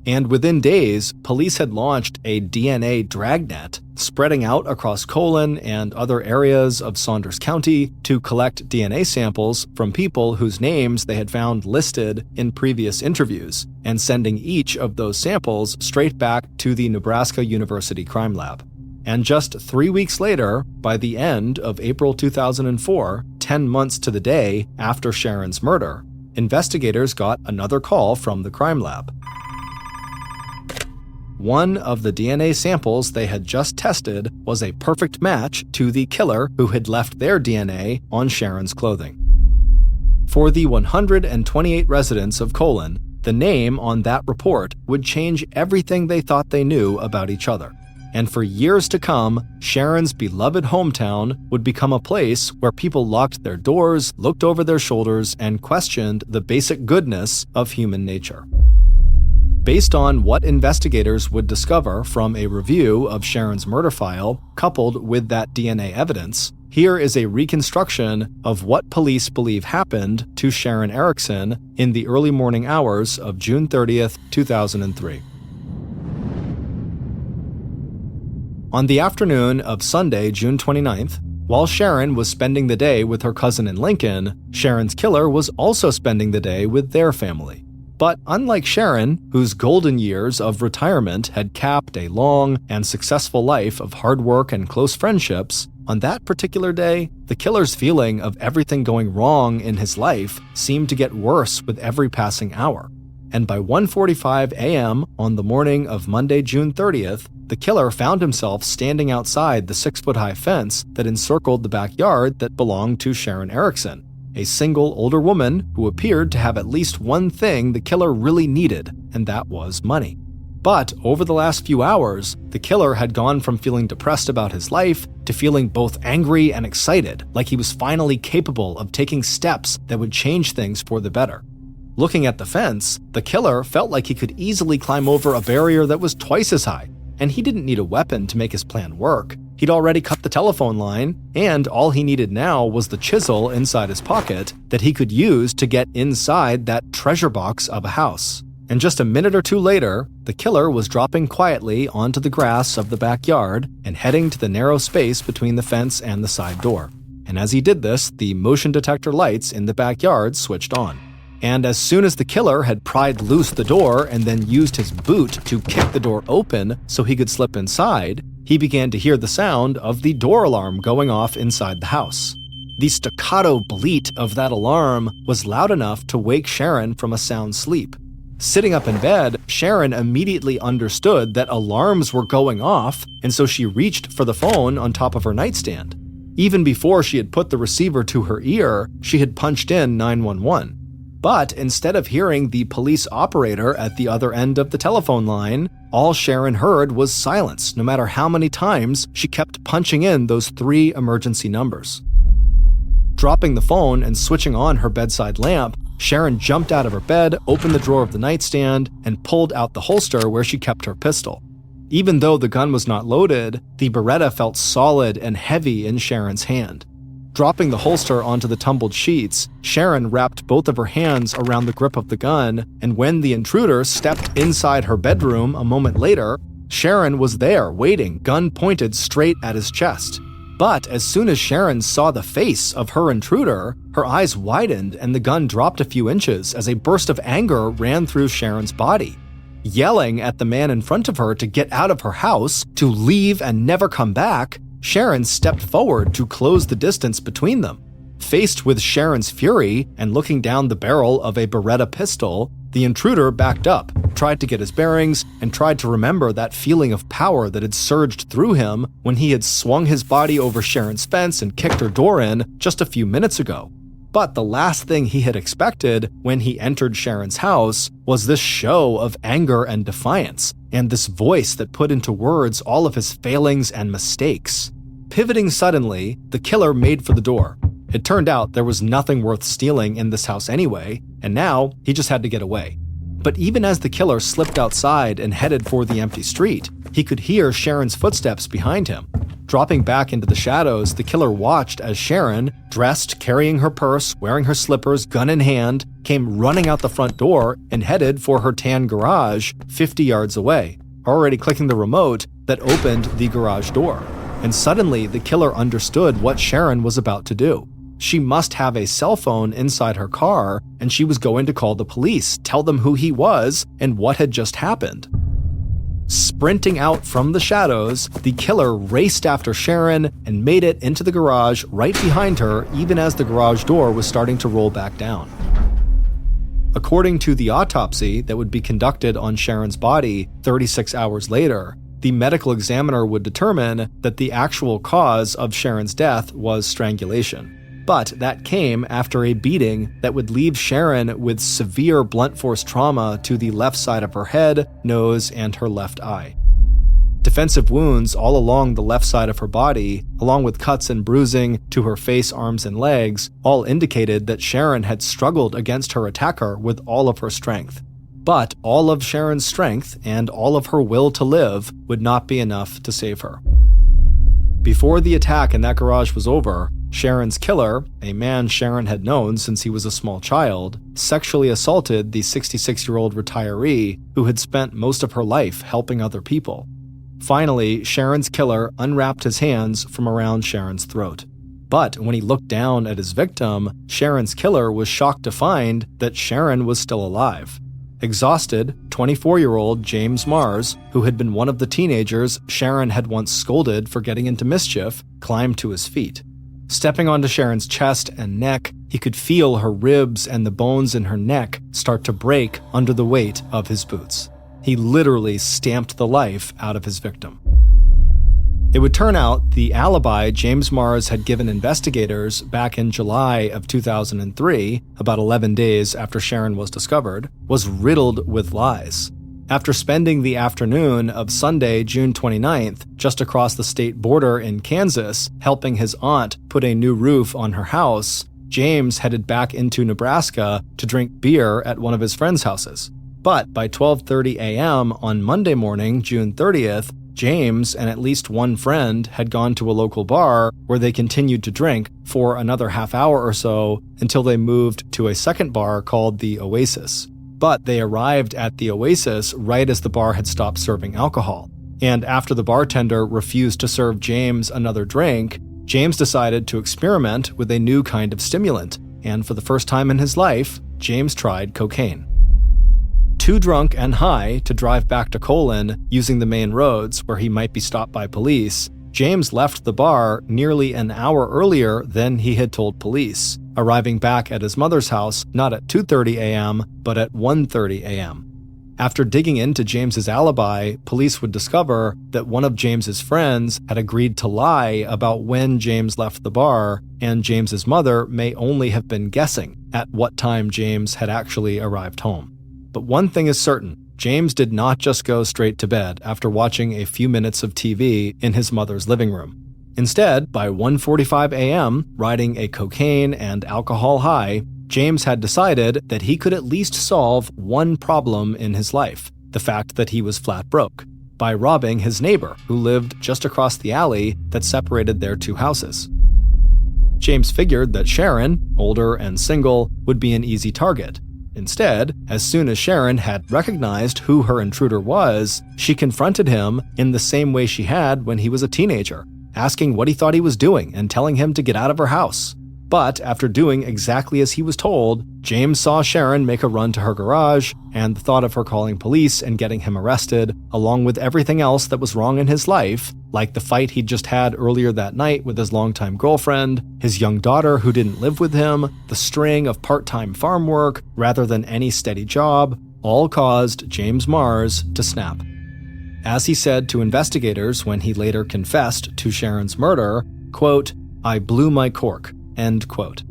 And within days, police had launched a DNA dragnet, spreading out across Colon and other areas of Saunders County to collect DNA samples from people whose names they had found listed in previous interviews, and sending each of those samples straight back to the Nebraska University Crime Lab. And just 3 weeks later, by the end of April 2004, 10 months to the day after Sharon's murder, investigators got another call from the crime lab. One of the DNA samples they had just tested was a perfect match to the killer who had left their DNA on Sharon's clothing. For the 128 residents of Colon, the name on that report would change everything they thought they knew about each other. And for years to come, Sharon's beloved hometown would become a place where people locked their doors, looked over their shoulders, and questioned the basic goodness of human nature. Based on what investigators would discover from a review of Sharon's murder file, coupled with that DNA evidence, here is a reconstruction of what police believe happened to Sharon Ericson in the early morning hours of June 30th, 2003. On the afternoon of Sunday, June 29th, while Sharon was spending the day with her cousin in Lincoln, Sharon's killer was also spending the day with their family. But unlike Sharon, whose golden years of retirement had capped a long and successful life of hard work and close friendships, on that particular day, the killer's feeling of everything going wrong in his life seemed to get worse with every passing hour. And by 1:45 a.m. on the morning of Monday, June 30th, the killer found himself standing outside the 6-foot-high fence that encircled the backyard that belonged to Sharon Ericson, a single older woman who appeared to have at least one thing the killer really needed, and that was money. But over the last few hours, the killer had gone from feeling depressed about his life to feeling both angry and excited, like he was finally capable of taking steps that would change things for the better. Looking at the fence, the killer felt like he could easily climb over a barrier that was twice as high, and he didn't need a weapon to make his plan work. He'd already cut the telephone line, and all he needed now was the chisel inside his pocket that he could use to get inside that treasure box of a house. And just a minute or two later, the killer was dropping quietly onto the grass of the backyard and heading to the narrow space between the fence and the side door. And as he did this, the motion detector lights in the backyard switched on. And as soon as the killer had pried loose the door and then used his boot to kick the door open so he could slip inside, he began to hear the sound of the door alarm going off inside the house. The staccato bleat of that alarm was loud enough to wake Sharon from a sound sleep. Sitting up in bed, Sharon immediately understood that alarms were going off, and so she reached for the phone on top of her nightstand. Even before she had put the receiver to her ear, she had punched in 911. But instead of hearing the police operator at the other end of the telephone line, all Sharon heard was silence, no matter how many times she kept punching in those 3 emergency numbers. Dropping the phone and switching on her bedside lamp, Sharon jumped out of her bed, opened the drawer of the nightstand, and pulled out the holster where she kept her pistol. Even though the gun was not loaded, the Beretta felt solid and heavy in Sharon's hand. Dropping the holster onto the tumbled sheets, Sharon wrapped both of her hands around the grip of the gun, and when the intruder stepped inside her bedroom a moment later, Sharon was there waiting, gun pointed straight at his chest. But as soon as Sharon saw the face of her intruder, her eyes widened and the gun dropped a few inches as a burst of anger ran through Sharon's body. Yelling at the man in front of her to get out of her house, to leave and never come back, Sharon stepped forward to close the distance between them. Faced with Sharon's fury and looking down the barrel of a Beretta pistol, the intruder backed up, tried to get his bearings, and tried to remember that feeling of power that had surged through him when he had swung his body over Sharon's fence and kicked her door in just a few minutes ago. But the last thing he had expected when he entered Sharon's house was this show of anger and defiance, and this voice that put into words all of his failings and mistakes. Pivoting suddenly, the killer made for the door. It turned out there was nothing worth stealing in this house anyway, and now he just had to get away. But even as the killer slipped outside and headed for the empty street, he could hear Sharon's footsteps behind him. Dropping back into the shadows, the killer watched as Sharon, dressed, carrying her purse, wearing her slippers, gun in hand, came running out the front door and headed for her tan garage 50 yards away, already clicking the remote that opened the garage door. And suddenly, the killer understood what Sharon was about to do. She must have a cell phone inside her car, and she was going to call the police, tell them who he was and what had just happened. Sprinting out from the shadows, the killer raced after Sharon and made it into the garage right behind her, even as the garage door was starting to roll back down. According to the autopsy that would be conducted on Sharon's body 36 hours later, the medical examiner would determine that the actual cause of Sharon's death was strangulation. But that came after a beating that would leave Sharon with severe blunt force trauma to the left side of her head, nose, and her left eye. Defensive wounds all along the left side of her body, along with cuts and bruising to her face, arms, and legs, all indicated that Sharon had struggled against her attacker with all of her strength. But all of Sharon's strength and all of her will to live would not be enough to save her. Before the attack in that garage was over, Sharon's killer, a man Sharon had known since he was a small child, sexually assaulted the 66-year-old retiree who had spent most of her life helping other people. Finally, Sharon's killer unwrapped his hands from around Sharon's throat. But when he looked down at his victim, Sharon's killer was shocked to find that Sharon was still alive. Exhausted, 24-year-old James Mars, who had been one of the teenagers Sharon had once scolded for getting into mischief, climbed to his feet. Stepping onto Sharon's chest and neck, he could feel her ribs and the bones in her neck start to break under the weight of his boots. He literally stamped the life out of his victim. It would turn out the alibi James Mars had given investigators back in July of 2003, about 11 days after Sharon was discovered, was riddled with lies. After spending the afternoon of Sunday, June 29th, just across the state border in Kansas, helping his aunt put a new roof on her house, James headed back into Nebraska to drink beer at one of his friends' houses. But by 12:30 a.m. on Monday morning, June 30th, James and at least one friend had gone to a local bar where they continued to drink for another half hour or so until they moved to a second bar called the Oasis. But they arrived at the Oasis right as the bar had stopped serving alcohol. And after the bartender refused to serve James another drink, James decided to experiment with a new kind of stimulant. And for the first time in his life, James tried cocaine. Too drunk and high to drive back to Colon using the main roads where he might be stopped by police, James left the bar nearly an hour earlier than he had told police, arriving back at his mother's house not at 2:30 a.m., but at 1:30 a.m. After digging into James's alibi, police would discover that one of James's friends had agreed to lie about when James left the bar, and James's mother may only have been guessing at what time James had actually arrived home. But one thing is certain, James did not just go straight to bed after watching a few minutes of TV in his mother's living room. Instead, by 1:45 a.m., riding a cocaine and alcohol high, James had decided that he could at least solve one problem in his life, the fact that he was flat broke, by robbing his neighbor who lived just across the alley that separated their two houses. James figured that Sharon, older and single, would be an easy target. Instead, as soon as Sharon had recognized who her intruder was, she confronted him in the same way she had when he was a teenager, asking what he thought he was doing and telling him to get out of her house. But after doing exactly as he was told, James saw Sharon make a run to her garage, and the thought of her calling police and getting him arrested, along with everything else that was wrong in his life, like the fight he'd just had earlier that night with his longtime girlfriend, his young daughter who didn't live with him, the string of part-time farm work rather than any steady job, all caused James Mars to snap. As he said to investigators when he later confessed to Sharon's murder, quote, "I blew my cork," end quote.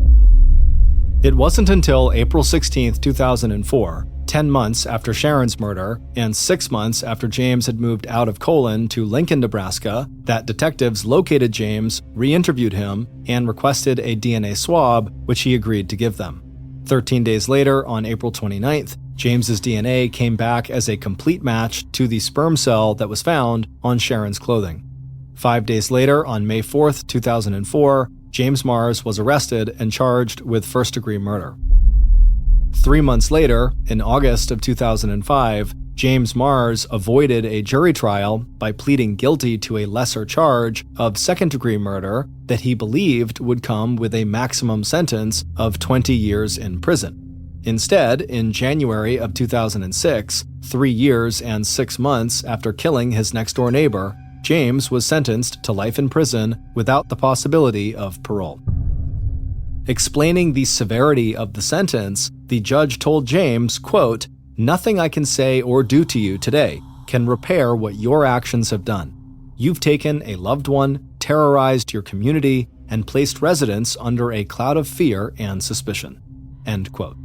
It wasn't until April 16, 2004, 10 months after Sharon's murder, and 6 months after James had moved out of Colon to Lincoln, Nebraska, that detectives located James, re-interviewed him, and requested a DNA swab, which he agreed to give them. 13 days later, on April 29th, James's DNA came back as a complete match to the sperm cell that was found on Sharon's clothing. 5 days later, on May 4th, 2004, James Mars was arrested and charged with first-degree murder. 3 months later, in August of 2005, James Mars avoided a jury trial by pleading guilty to a lesser charge of second-degree murder that he believed would come with a maximum sentence of 20 years in prison. Instead, in January of 2006, 3 years and 6 months after killing his next-door neighbor, James was sentenced to life in prison without the possibility of parole. Explaining the severity of the sentence, the judge told James, quote, "Nothing I can say or do to you today can repair what your actions have done. You've taken a loved one, terrorized your community, and placed residents under a cloud of fear and suspicion." End quote.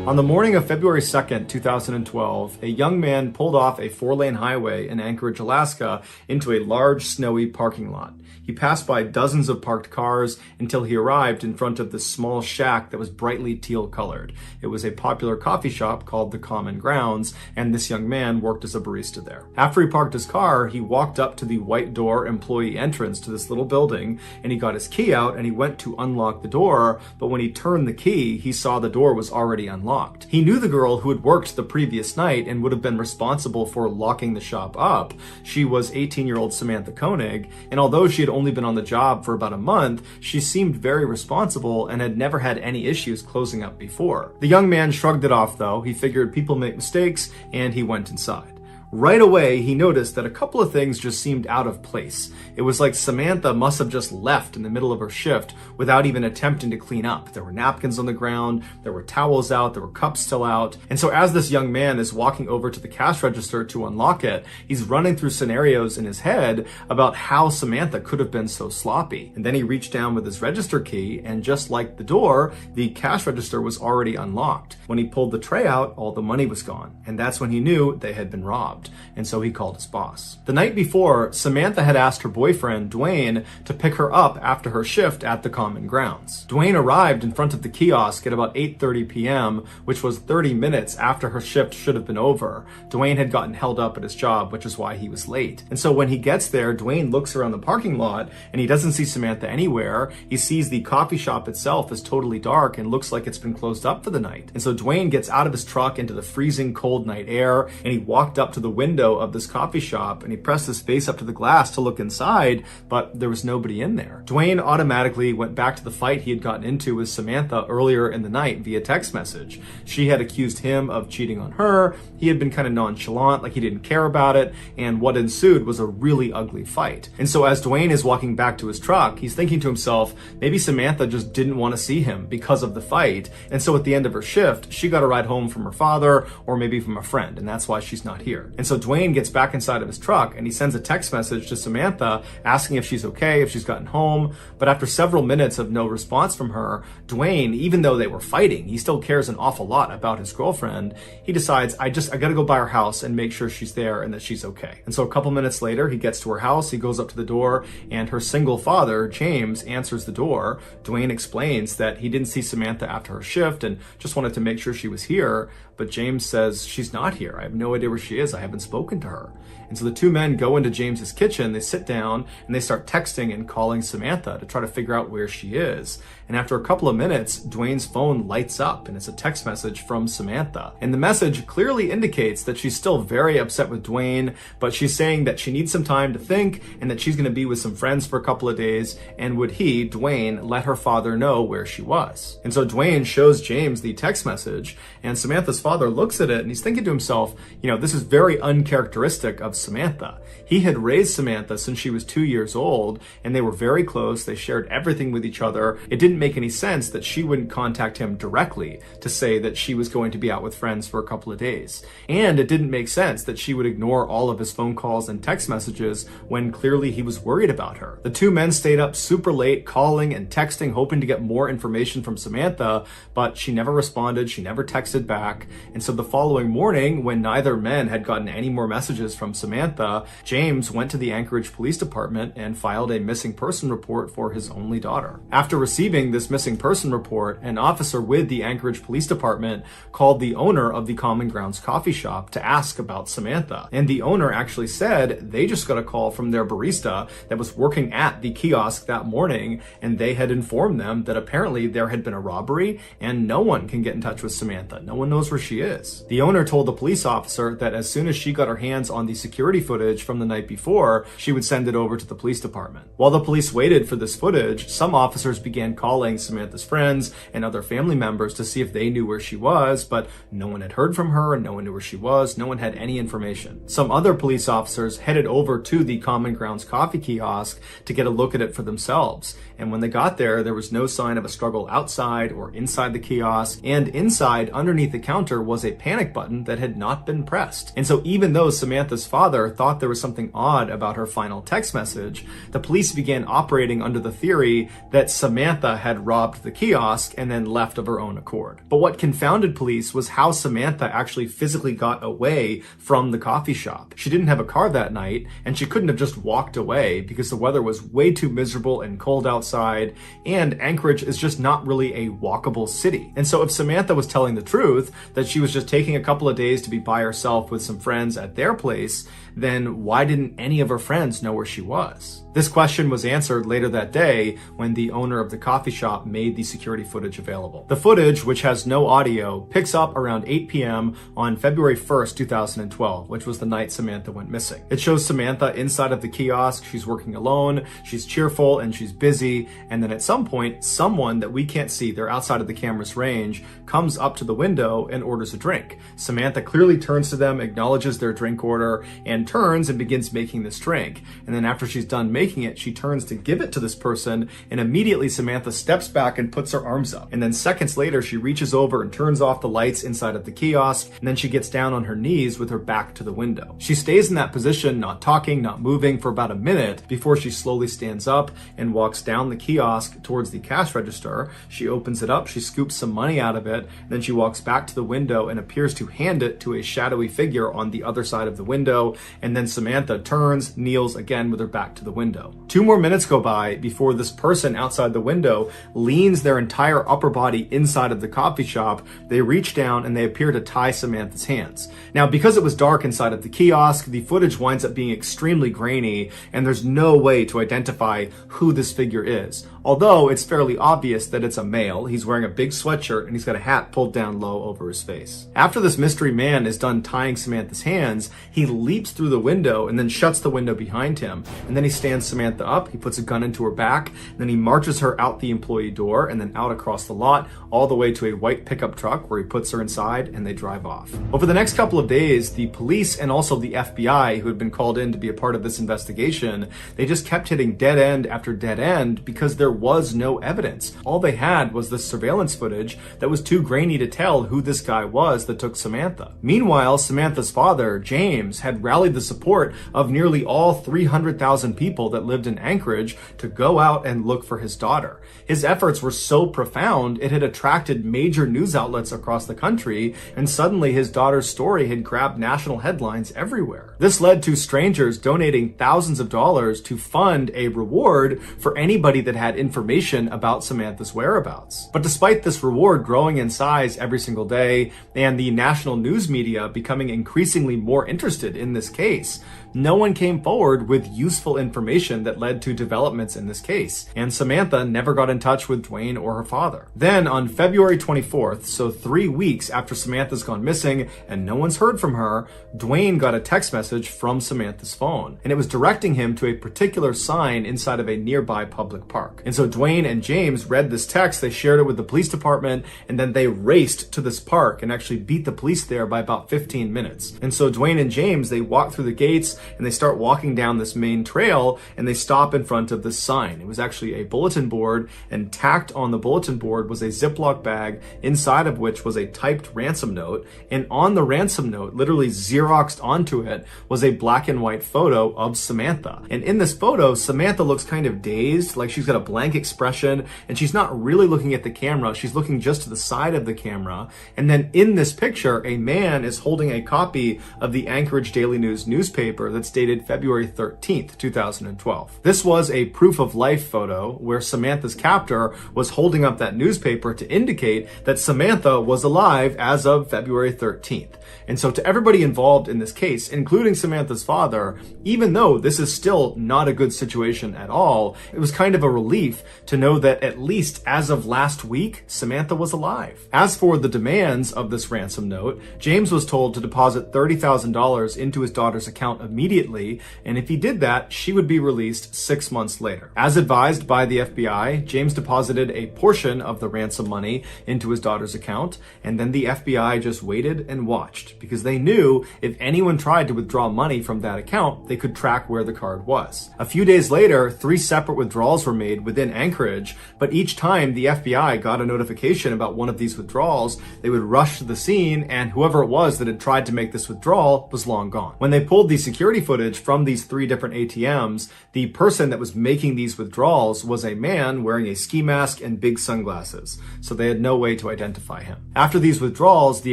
On the morning of February 2nd, 2012, a young man pulled off a 4-lane highway in Anchorage, Alaska, into a large, snowy parking lot. He passed by dozens of parked cars until he arrived in front of this small shack that was brightly teal-colored. It was a popular coffee shop called the Common Grounds, and this young man worked as a barista there. After he parked his car, he walked up to the white door employee entrance to this little building, and he got his key out and he went to unlock the door, but when he turned the key, he saw the door was already unlocked. He knew the girl who had worked the previous night and would have been responsible for locking the shop up. She was 18-year-old Samantha Koenig, and although she had only been on the job for about a month, she seemed very responsible and had never had any issues closing up before. The young man shrugged it off though. He figured people make mistakes, and he went inside. Right away, he noticed that a couple of things just seemed out of place. It was like Samantha must have just left in the middle of her shift without even attempting to clean up. There were napkins on the ground, there were towels out, there were cups still out. And so as this young man is walking over to the cash register to unlock it, he's running through scenarios in his head about how Samantha could have been so sloppy. And then he reached down with his register key, and just like the door, the cash register was already unlocked. When he pulled the tray out, all the money was gone. And that's when he knew they had been robbed. And so he called his boss. The night before, Samantha had asked her boyfriend, Dwayne, to pick her up after her shift at the Common Grounds. Dwayne arrived in front of the kiosk at about 8:30 p.m., which was 30 minutes after her shift should have been over. Dwayne had gotten held up at his job, which is why he was late. And so when he gets there, Dwayne looks around the parking lot and he doesn't see Samantha anywhere. He sees the coffee shop itself is totally dark and looks like it's been closed up for the night. And so Dwayne gets out of his truck into the freezing cold night air, and he walked up to the window of this coffee shop and he pressed his face up to the glass to look inside, but there was nobody in there. Dwayne automatically went back to the fight he had gotten into with Samantha earlier in the night via text message. She had accused him of cheating on her. He had been kind of nonchalant, like he didn't care about it, and what ensued was a really ugly fight. And so as Dwayne is walking back to his truck, he's thinking to himself, maybe Samantha just didn't want to see him because of the fight, and so at the end of her shift, she got a ride home from her father or maybe from a friend, and that's why she's not here. And so Dwayne gets back inside of his truck and he sends a text message to Samantha asking if she's okay, if she's gotten home. But after several minutes of no response from her, Dwayne, even though they were fighting, he still cares an awful lot about his girlfriend. He decides, I gotta go by her house and make sure she's there and that she's okay. And so a couple minutes later, he gets to her house, he goes up to the door, and her single father, James, answers the door. Dwayne explains that he didn't see Samantha after her shift and just wanted to make sure she was here. But James says, she's not here. I have no idea where she is. I haven't spoken to her. And so the two men go into James's kitchen, they sit down, and they start texting and calling Samantha to try to figure out where she is. And after a couple of minutes, Dwayne's phone lights up, and it's a text message from Samantha. And the message clearly indicates that she's still very upset with Dwayne, but she's saying that she needs some time to think and that she's going to be with some friends for a couple of days, and would he, Dwayne, let her father know where she was. And so Dwayne shows James the text message, and Samantha's father looks at it and he's thinking to himself, this is very uncharacteristic of Samantha. He had raised Samantha since she was 2 years old, and they were very close. They shared everything with each other. It didn't make any sense that she wouldn't contact him directly to say that she was going to be out with friends for a couple of days. And it didn't make sense that she would ignore all of his phone calls and text messages when clearly he was worried about her. The two men stayed up super late, calling and texting, hoping to get more information from Samantha, but she never responded. She never texted back. And so the following morning, when neither men had gotten gotten any more messages from Samantha, James went to the Anchorage Police Department and filed a missing person report for his only daughter. After receiving this missing person report, an officer with the Anchorage Police Department called the owner of the Common Grounds coffee shop to ask about Samantha. And the owner actually said they just got a call from their barista that was working at the kiosk that morning, and they had informed them that apparently there had been a robbery and no one can get in touch with Samantha. No one knows where she is. The owner told the police officer that as soon as she got her hands on the security footage from the night before, she would send it over to the police department. While the police waited for this footage, some officers began calling Samantha's friends and other family members to see if they knew where she was, but no one had heard from her and no one knew where she was. No one had any information. Some other police officers headed over to the Common Grounds coffee kiosk to get a look at it for themselves. And when they got there was no sign of a struggle outside or inside the kiosk, and inside, underneath the counter, was a panic button that had not been pressed. And so even though Samantha's father thought there was something odd about her final text message, the police began operating under the theory that Samantha had robbed the kiosk and then left of her own accord. But what confounded police was how Samantha actually physically got away from the coffee shop. She didn't have a car that night, and she couldn't have just walked away because the weather was way too miserable and cold outside, and Anchorage is just not really a walkable city. And so if Samantha was telling the truth, that she was just taking a couple of days to be by herself with some friends at their place, then why didn't any of her friends know where she was? This question was answered later that day when the owner of the coffee shop made the security footage available. The footage, which has no audio, picks up around 8 p.m. on February 1st, 2012, which was the night Samantha went missing. It shows Samantha inside of the kiosk. She's working alone, she's cheerful, and she's busy. And then at some point, someone that we can't see, they're outside of the camera's range, comes up to the window and orders a drink. Samantha clearly turns to them, acknowledges their drink order, and turns and begins making this drink. And then after she's done making it, she turns to give it to this person, and immediately Samantha steps back and puts her arms up. And then seconds later, she reaches over and turns off the lights inside of the kiosk, and then she gets down on her knees with her back to the window. She stays in that position, not talking, not moving, for about a minute before she slowly stands up and walks down the kiosk towards the cash register. She opens it up, she scoops some money out of it, then she walks back to the window and appears to hand it to a shadowy figure on the other side of the window, and then Samantha turns, kneels again with her back to the window. 2 more minutes go by before this person outside the window leans their entire upper body inside of the coffee shop. They reach down and they appear to tie Samantha's hands. Now, because it was dark inside of the kiosk, the footage winds up being extremely grainy, and there's no way to identify who this figure is. Although it's fairly obvious that it's a male. He's wearing a big sweatshirt and he's got a hat pulled down low over his face. After this mystery man is done tying Samantha's hands, he leaps through the window and then shuts the window behind him. And then he stands Samantha up, he puts a gun into her back, and then he marches her out the employee door and then out across the lot, all the way to a white pickup truck where he puts her inside and they drive off. Over the next couple of days, the police and also the FBI, who had been called in to be a part of this investigation, they just kept hitting dead end after dead end because there was no evidence. All they had was this surveillance footage that was too grainy to tell who this guy was that took Samantha. Meanwhile, Samantha's father, James, had rallied the support of nearly all 300,000 people that lived in Anchorage to go out and look for his daughter. His efforts were so profound, it had attracted major news outlets across the country, and suddenly his daughter's story had grabbed national headlines everywhere. This led to strangers donating thousands of dollars to fund a reward for anybody that had information about Samantha's whereabouts. But despite this reward growing in size every single day, and the national news media becoming increasingly more interested in this case, no one came forward with useful information that led to developments in this case, and Samantha never got in touch with Dwayne or her father. Then on February 24th, so 3 weeks after Samantha's gone missing and no one's heard from her, Dwayne got a text message from Samantha's phone, and it was directing him to a particular sign inside of a nearby public park. And so Dwayne and James read this text, they shared it with the police department, and then they raced to this park and actually beat the police there by about 15 minutes. And so Dwayne and James, they walk through the gates and they start walking down this main trail, and they stop in front of this sign. It was actually a bulletin board, and tacked on the bulletin board was a Ziploc bag, inside of which was a typed ransom note, and on the ransom note, literally Xeroxed onto it, was a black and white photo of Samantha. And in this photo, Samantha looks kind of dazed, like she's got a blank expression, and she's not really looking at the camera, she's looking just to the side of the camera. And then in this picture, a man is holding a copy copy of the Anchorage Daily News newspaper that's dated February 13th, 2012. This was a proof of life photo where Samantha's captor was holding up that newspaper to indicate that Samantha was alive as of February 13th. And so to everybody involved in this case, including Samantha's father, even though this is still not a good situation at all, it was kind of a relief to know that at least as of last week, Samantha was alive. As for the demands of this ransom note, James was told to deposit $30,000 into his daughter's account immediately, and if he did that, she would be released 6 months later. As advised by the FBI, James deposited a portion of the ransom money into his daughter's account, and then the FBI just waited and watched, because they knew if anyone tried to withdraw money from that account, they could track where the card was. A few days later, 3 separate withdrawals were made within Anchorage, but each time the FBI got a notification about one of these withdrawals, they would rush to the scene, and whoever it was that had tried to make this withdrawal was long gone. When they pulled the security footage from these 3 different ATMs, the person that was making these withdrawals was a man wearing a ski mask and big sunglasses, so they had no way to identify him. After these withdrawals, the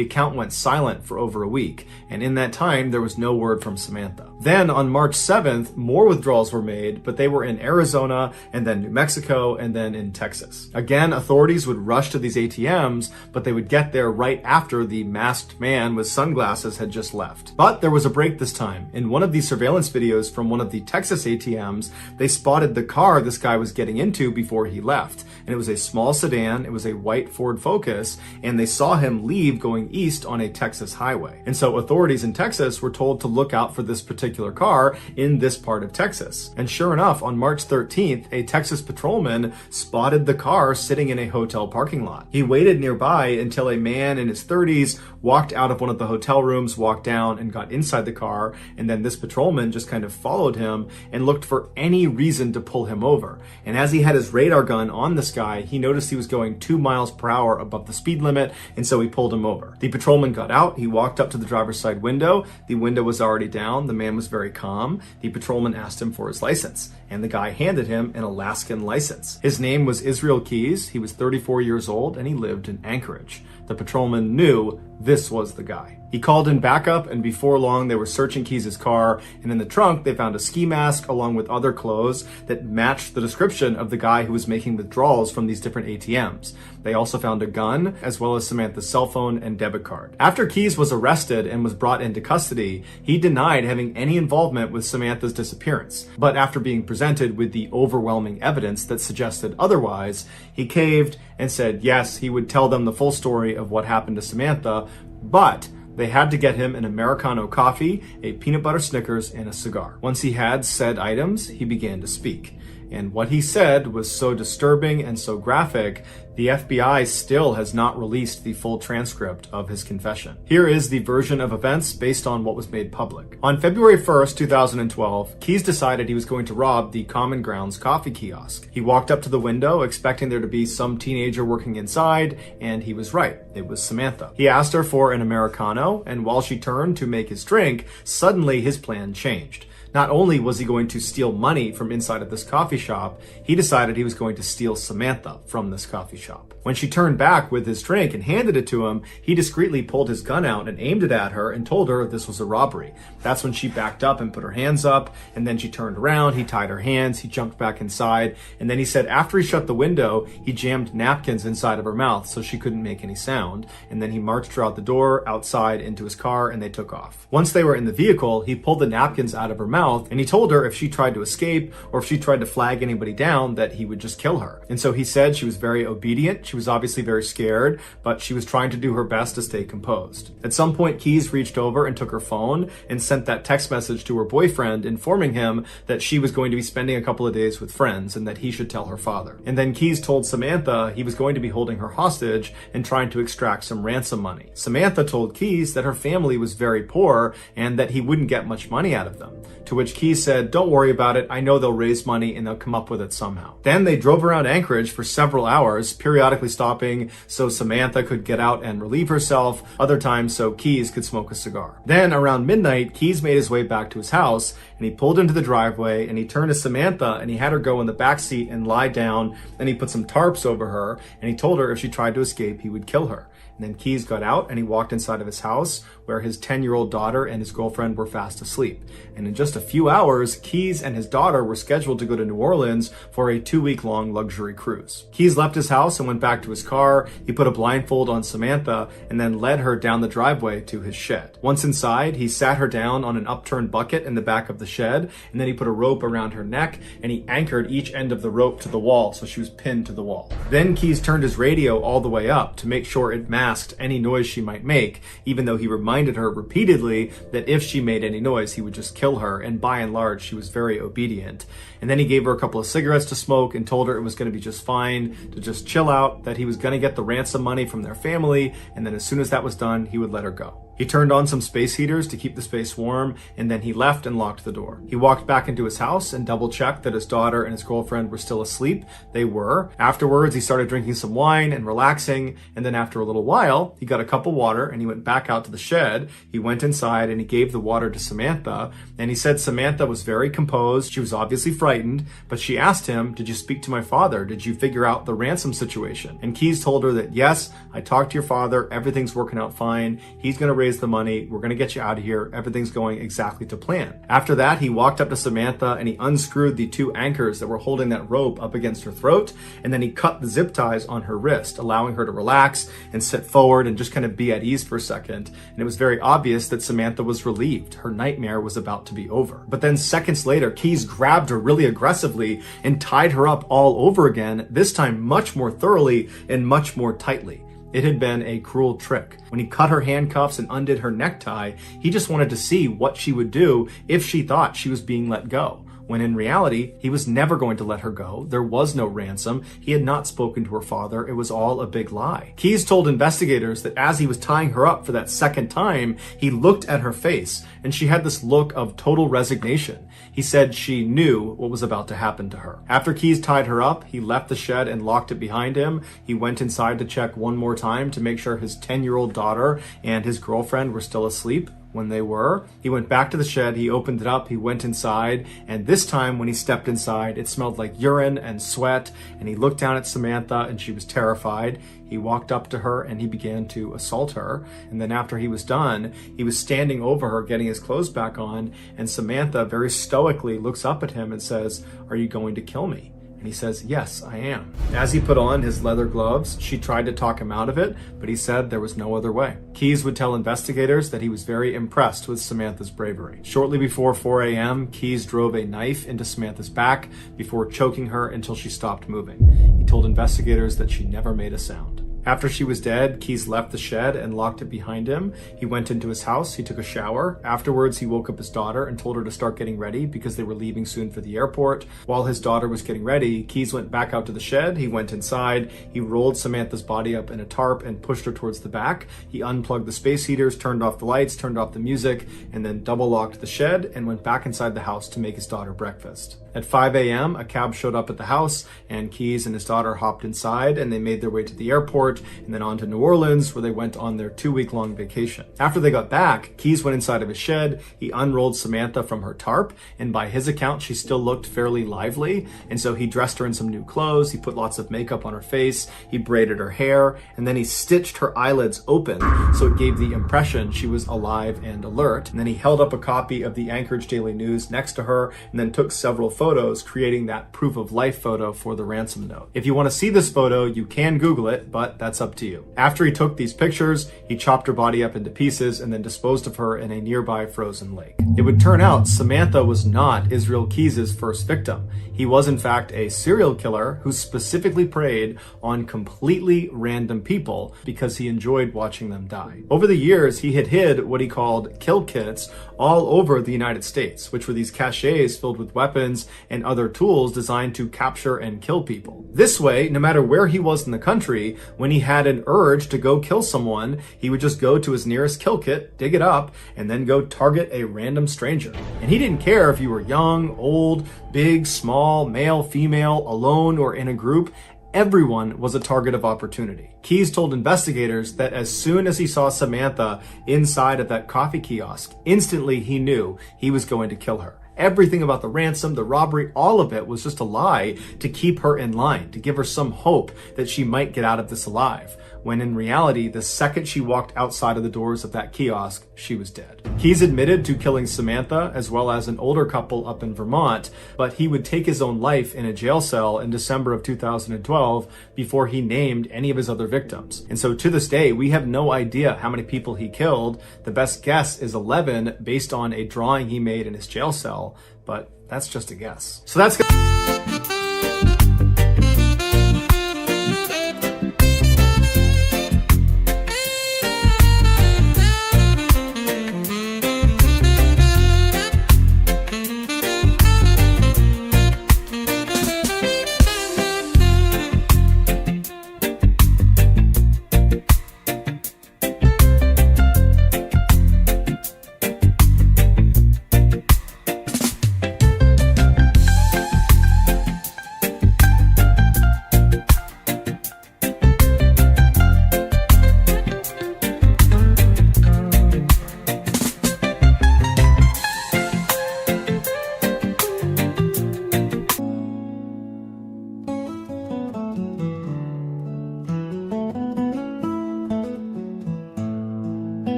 account went silent for over a week, and in that time, there was no word from Samantha. Then on March 7th, more withdrawals were made, but they were in Arizona, and then New Mexico, and then in Texas. Again, authorities would rush to these ATMs, but they would get there right after the masked man with sunglasses had just left. But there was a break this time. In one of these surveillance videos from one of the Texas ATMs, they spotted the car this guy was getting into before he left. And it was a small sedan, it was a white Ford Focus, and they saw him leave going east on a Texas highway. And so authorities in Texas were told to look out for this particular car in this part of Texas. And sure enough, on March 13th, a Texas patrolman spotted the car sitting in a hotel parking lot. He waited nearby until a man in his 30s walked out of one of the hotel rooms, walked down and got inside the car, and then this patrolman just kind of followed him and looked for any reason to pull him over. And as he had his radar gun on this guy, he noticed he was going 2 miles per hour above the speed limit, and so he pulled him over. The patrolman got out, he walked up to the driver's side window, the window was already down, the man was very calm. The patrolman asked him for his license, and the guy handed him an Alaskan license. His name was Israel Keys, he was 34 years old, and he lived in Anchorage. The patrolman knew this was the guy. He called in backup, and before long they were searching Keys' car, and in the trunk they found a ski mask along with other clothes that matched the description of the guy who was making withdrawals from these different ATMs. They also found a gun, as well as Samantha's cell phone and debit card. After Keys was arrested and was brought into custody, he denied having any involvement with Samantha's disappearance. But after being presented with the overwhelming evidence that suggested otherwise, he caved and said yes, he would tell them the full story of what happened to Samantha, but they had to get him an Americano coffee, a peanut butter Snickers, and a cigar. Once he had said items, he began to speak. And what he said was so disturbing and so graphic, the FBI still has not released the full transcript of his confession. Here is the version of events based on what was made public. On February 1st, 2012, Keys decided he was going to rob the Common Grounds coffee kiosk. He walked up to the window expecting there to be some teenager working inside, and he was right. It was Samantha. He asked her for an Americano, and while she turned to make his drink, suddenly his plan changed. Not only was he going to steal money from inside of this coffee shop, he decided he was going to steal Samantha from this coffee shop. When she turned back with his drink and handed it to him, he discreetly pulled his gun out and aimed it at her and told her this was a robbery. That's when she backed up and put her hands up, and then she turned around, he tied her hands, he jumped back inside, and then he said after he shut the window, he jammed napkins inside of her mouth so she couldn't make any sound, and then he marched her out the door, outside, into his car, and they took off. Once they were in the vehicle, he pulled the napkins out of her mouth, and he told her if she tried to escape or if she tried to flag anybody down that he would just kill her. And so he said she was very obedient, she was obviously very scared, but she was trying to do her best to stay composed. At some point, Keys reached over and took her phone and sent that text message to her boyfriend informing him that she was going to be spending a couple of days with friends and that he should tell her father. And then Keys told Samantha he was going to be holding her hostage and trying to extract some ransom money. Samantha told Keys that her family was very poor and that he wouldn't get much money out of them. To which Keys said, "Don't worry about it, I know they'll raise money and they'll come up with it somehow." Then they drove around Anchorage for several hours, periodically stopping so Samantha could get out and relieve herself, other times so Keys could smoke a cigar. Then around midnight, Keys made his way back to his house and he pulled into the driveway and he turned to Samantha and he had her go in the back seat and lie down, and he put some tarps over her and he told her if she tried to escape, he would kill her. And then Keys got out and he walked inside of his house where his 10-year-old daughter and his girlfriend were fast asleep. And in just a few hours, Keys and his daughter were scheduled to go to New Orleans for a 2-week-long luxury cruise. Keys left his house and went back to his car. He put a blindfold on Samantha and then led her down the driveway to his shed. Once inside, he sat her down on an upturned bucket in the back of the shed, and then he put a rope around her neck and he anchored each end of the rope to the wall so she was pinned to the wall. Then Keys turned his radio all the way up to make sure it masked any noise she might make, even though he reminded her repeatedly that if she made any noise, he would just kill her, and by and large, she was very obedient. And then he gave her a couple of cigarettes to smoke and told her it was going to be just fine, to just chill out, that he was going to get the ransom money from their family, and then as soon as that was done, he would let her go. He turned on some space heaters to keep the space warm, and then he left and locked the door. He walked back into his house and double-checked that his daughter and his girlfriend were still asleep. They were. Afterwards, he started drinking some wine and relaxing, and then after a little while, he got a cup of water and he went back out to the shed. He went inside and he gave the water to Samantha, and he said Samantha was very composed. She was obviously frightened, but she asked him, "Did you speak to my father? Did you figure out the ransom situation?" And Keys told her that, "Yes, I talked to your father. Everything's working out fine. He's going to raise the money. We're going to get you out of here. Everything's going exactly to plan." After that, he walked up to Samantha and he unscrewed the 2 anchors that were holding that rope up against her throat, and then he cut the zip ties on her wrist, allowing her to relax and sit forward and just kind of be at ease for a second. And it was very obvious that Samantha was relieved. Her nightmare was about to be over. But then seconds later, Keys grabbed her really aggressively and tied her up all over again, this time much more thoroughly and much more tightly. It had been a cruel trick. When he cut her handcuffs and undid her necktie, he just wanted to see what she would do if she thought she was being let go. When in reality, he was never going to let her go. There was no ransom. He had not spoken to her father. It was all a big lie. Keys told investigators that as he was tying her up for that second time, he looked at her face, and she had this look of total resignation. He said she knew what was about to happen to her. After Keys tied her up, he left the shed and locked it behind him. He went inside to check one more time to make sure his 10-year-old daughter and his girlfriend were still asleep. When they were, he went back to the shed, he opened it up, he went inside, and this time when he stepped inside, it smelled like urine and sweat, and he looked down at Samantha and she was terrified. He walked up to her and he began to assault her, and then after he was done, he was standing over her getting his clothes back on, and Samantha very stoically looks up at him and says, "Are you going to kill me?" And he says, "Yes, I am." As he put on his leather gloves, she tried to talk him out of it, but he said there was no other way. Keys would tell investigators that he was very impressed with Samantha's bravery. Shortly before 4 a.m., Keys drove a knife into Samantha's back before choking her until she stopped moving. He told investigators that she never made a sound. After she was dead, Keys left the shed and locked it behind him. He went into his house, he took a shower. Afterwards, he woke up his daughter and told her to start getting ready because they were leaving soon for the airport. While his daughter was getting ready, Keys went back out to the shed. He went inside, he rolled Samantha's body up in a tarp and pushed her towards the back. He unplugged the space heaters, turned off the lights, turned off the music, and then double locked the shed and went back inside the house to make his daughter breakfast. At 5 a.m., a cab showed up at the house, and Keys and his daughter hopped inside, and they made their way to the airport, and then on to New Orleans, where they went on their 2-week-long vacation. After they got back, Keys went inside of his shed, he unrolled Samantha from her tarp, and by his account, she still looked fairly lively, and so he dressed her in some new clothes, he put lots of makeup on her face, he braided her hair, and then he stitched her eyelids open, so it gave the impression she was alive and alert, and then he held up a copy of the Anchorage Daily News next to her, and then took several photos, creating that proof of life photo for the ransom note. If you want to see this photo, you can Google it, but that's up to you. After he took these pictures, he chopped her body up into pieces and then disposed of her in a nearby frozen lake. It would turn out Samantha was not Israel Keys' first victim. He was in fact a serial killer who specifically preyed on completely random people because he enjoyed watching them die. Over the years, he had hid what he called kill kits all over the United States, which were these caches filled with weapons and other tools designed to capture and kill people. This way, no matter where he was in the country, when he had an urge to go kill someone, he would just go to his nearest kill kit, dig it up, and then go target a random stranger. And he didn't care if you were young, old, big, small, male, female, alone, or in a group. Everyone was a target of opportunity. Keys told investigators that as soon as he saw Samantha inside of that coffee kiosk, instantly he knew he was going to kill her. Everything about the ransom, the robbery, all of it was just a lie to keep her in line, to give her some hope that she might get out of this alive. when in reality, the second she walked outside of the doors of that kiosk, she was dead. He's admitted to killing Samantha as well as an older couple up in Vermont, but he would take his own life in a jail cell in December of 2012 before he named any of his other victims. And so to this day, we have no idea how many people he killed. The best guess is 11 based on a drawing he made in his jail cell, but that's just a guess. So that's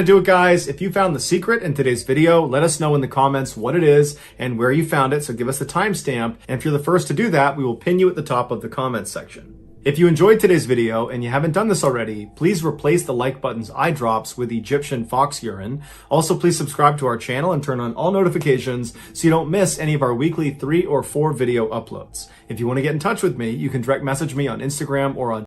gonna do it, guys. If you found the secret in today's video, let us know in the comments what it is and where you found it, so give us the timestamp. And if you're the first to do that, we will pin you at the top of the comments section. If you enjoyed today's video and you haven't done this already, please replace the like button's eye drops with Egyptian fox urine. Also, please subscribe to our channel and turn on all notifications so you don't miss any of our weekly 3 or 4 video uploads. If you want to get in touch with me, you can direct message me on Instagram or on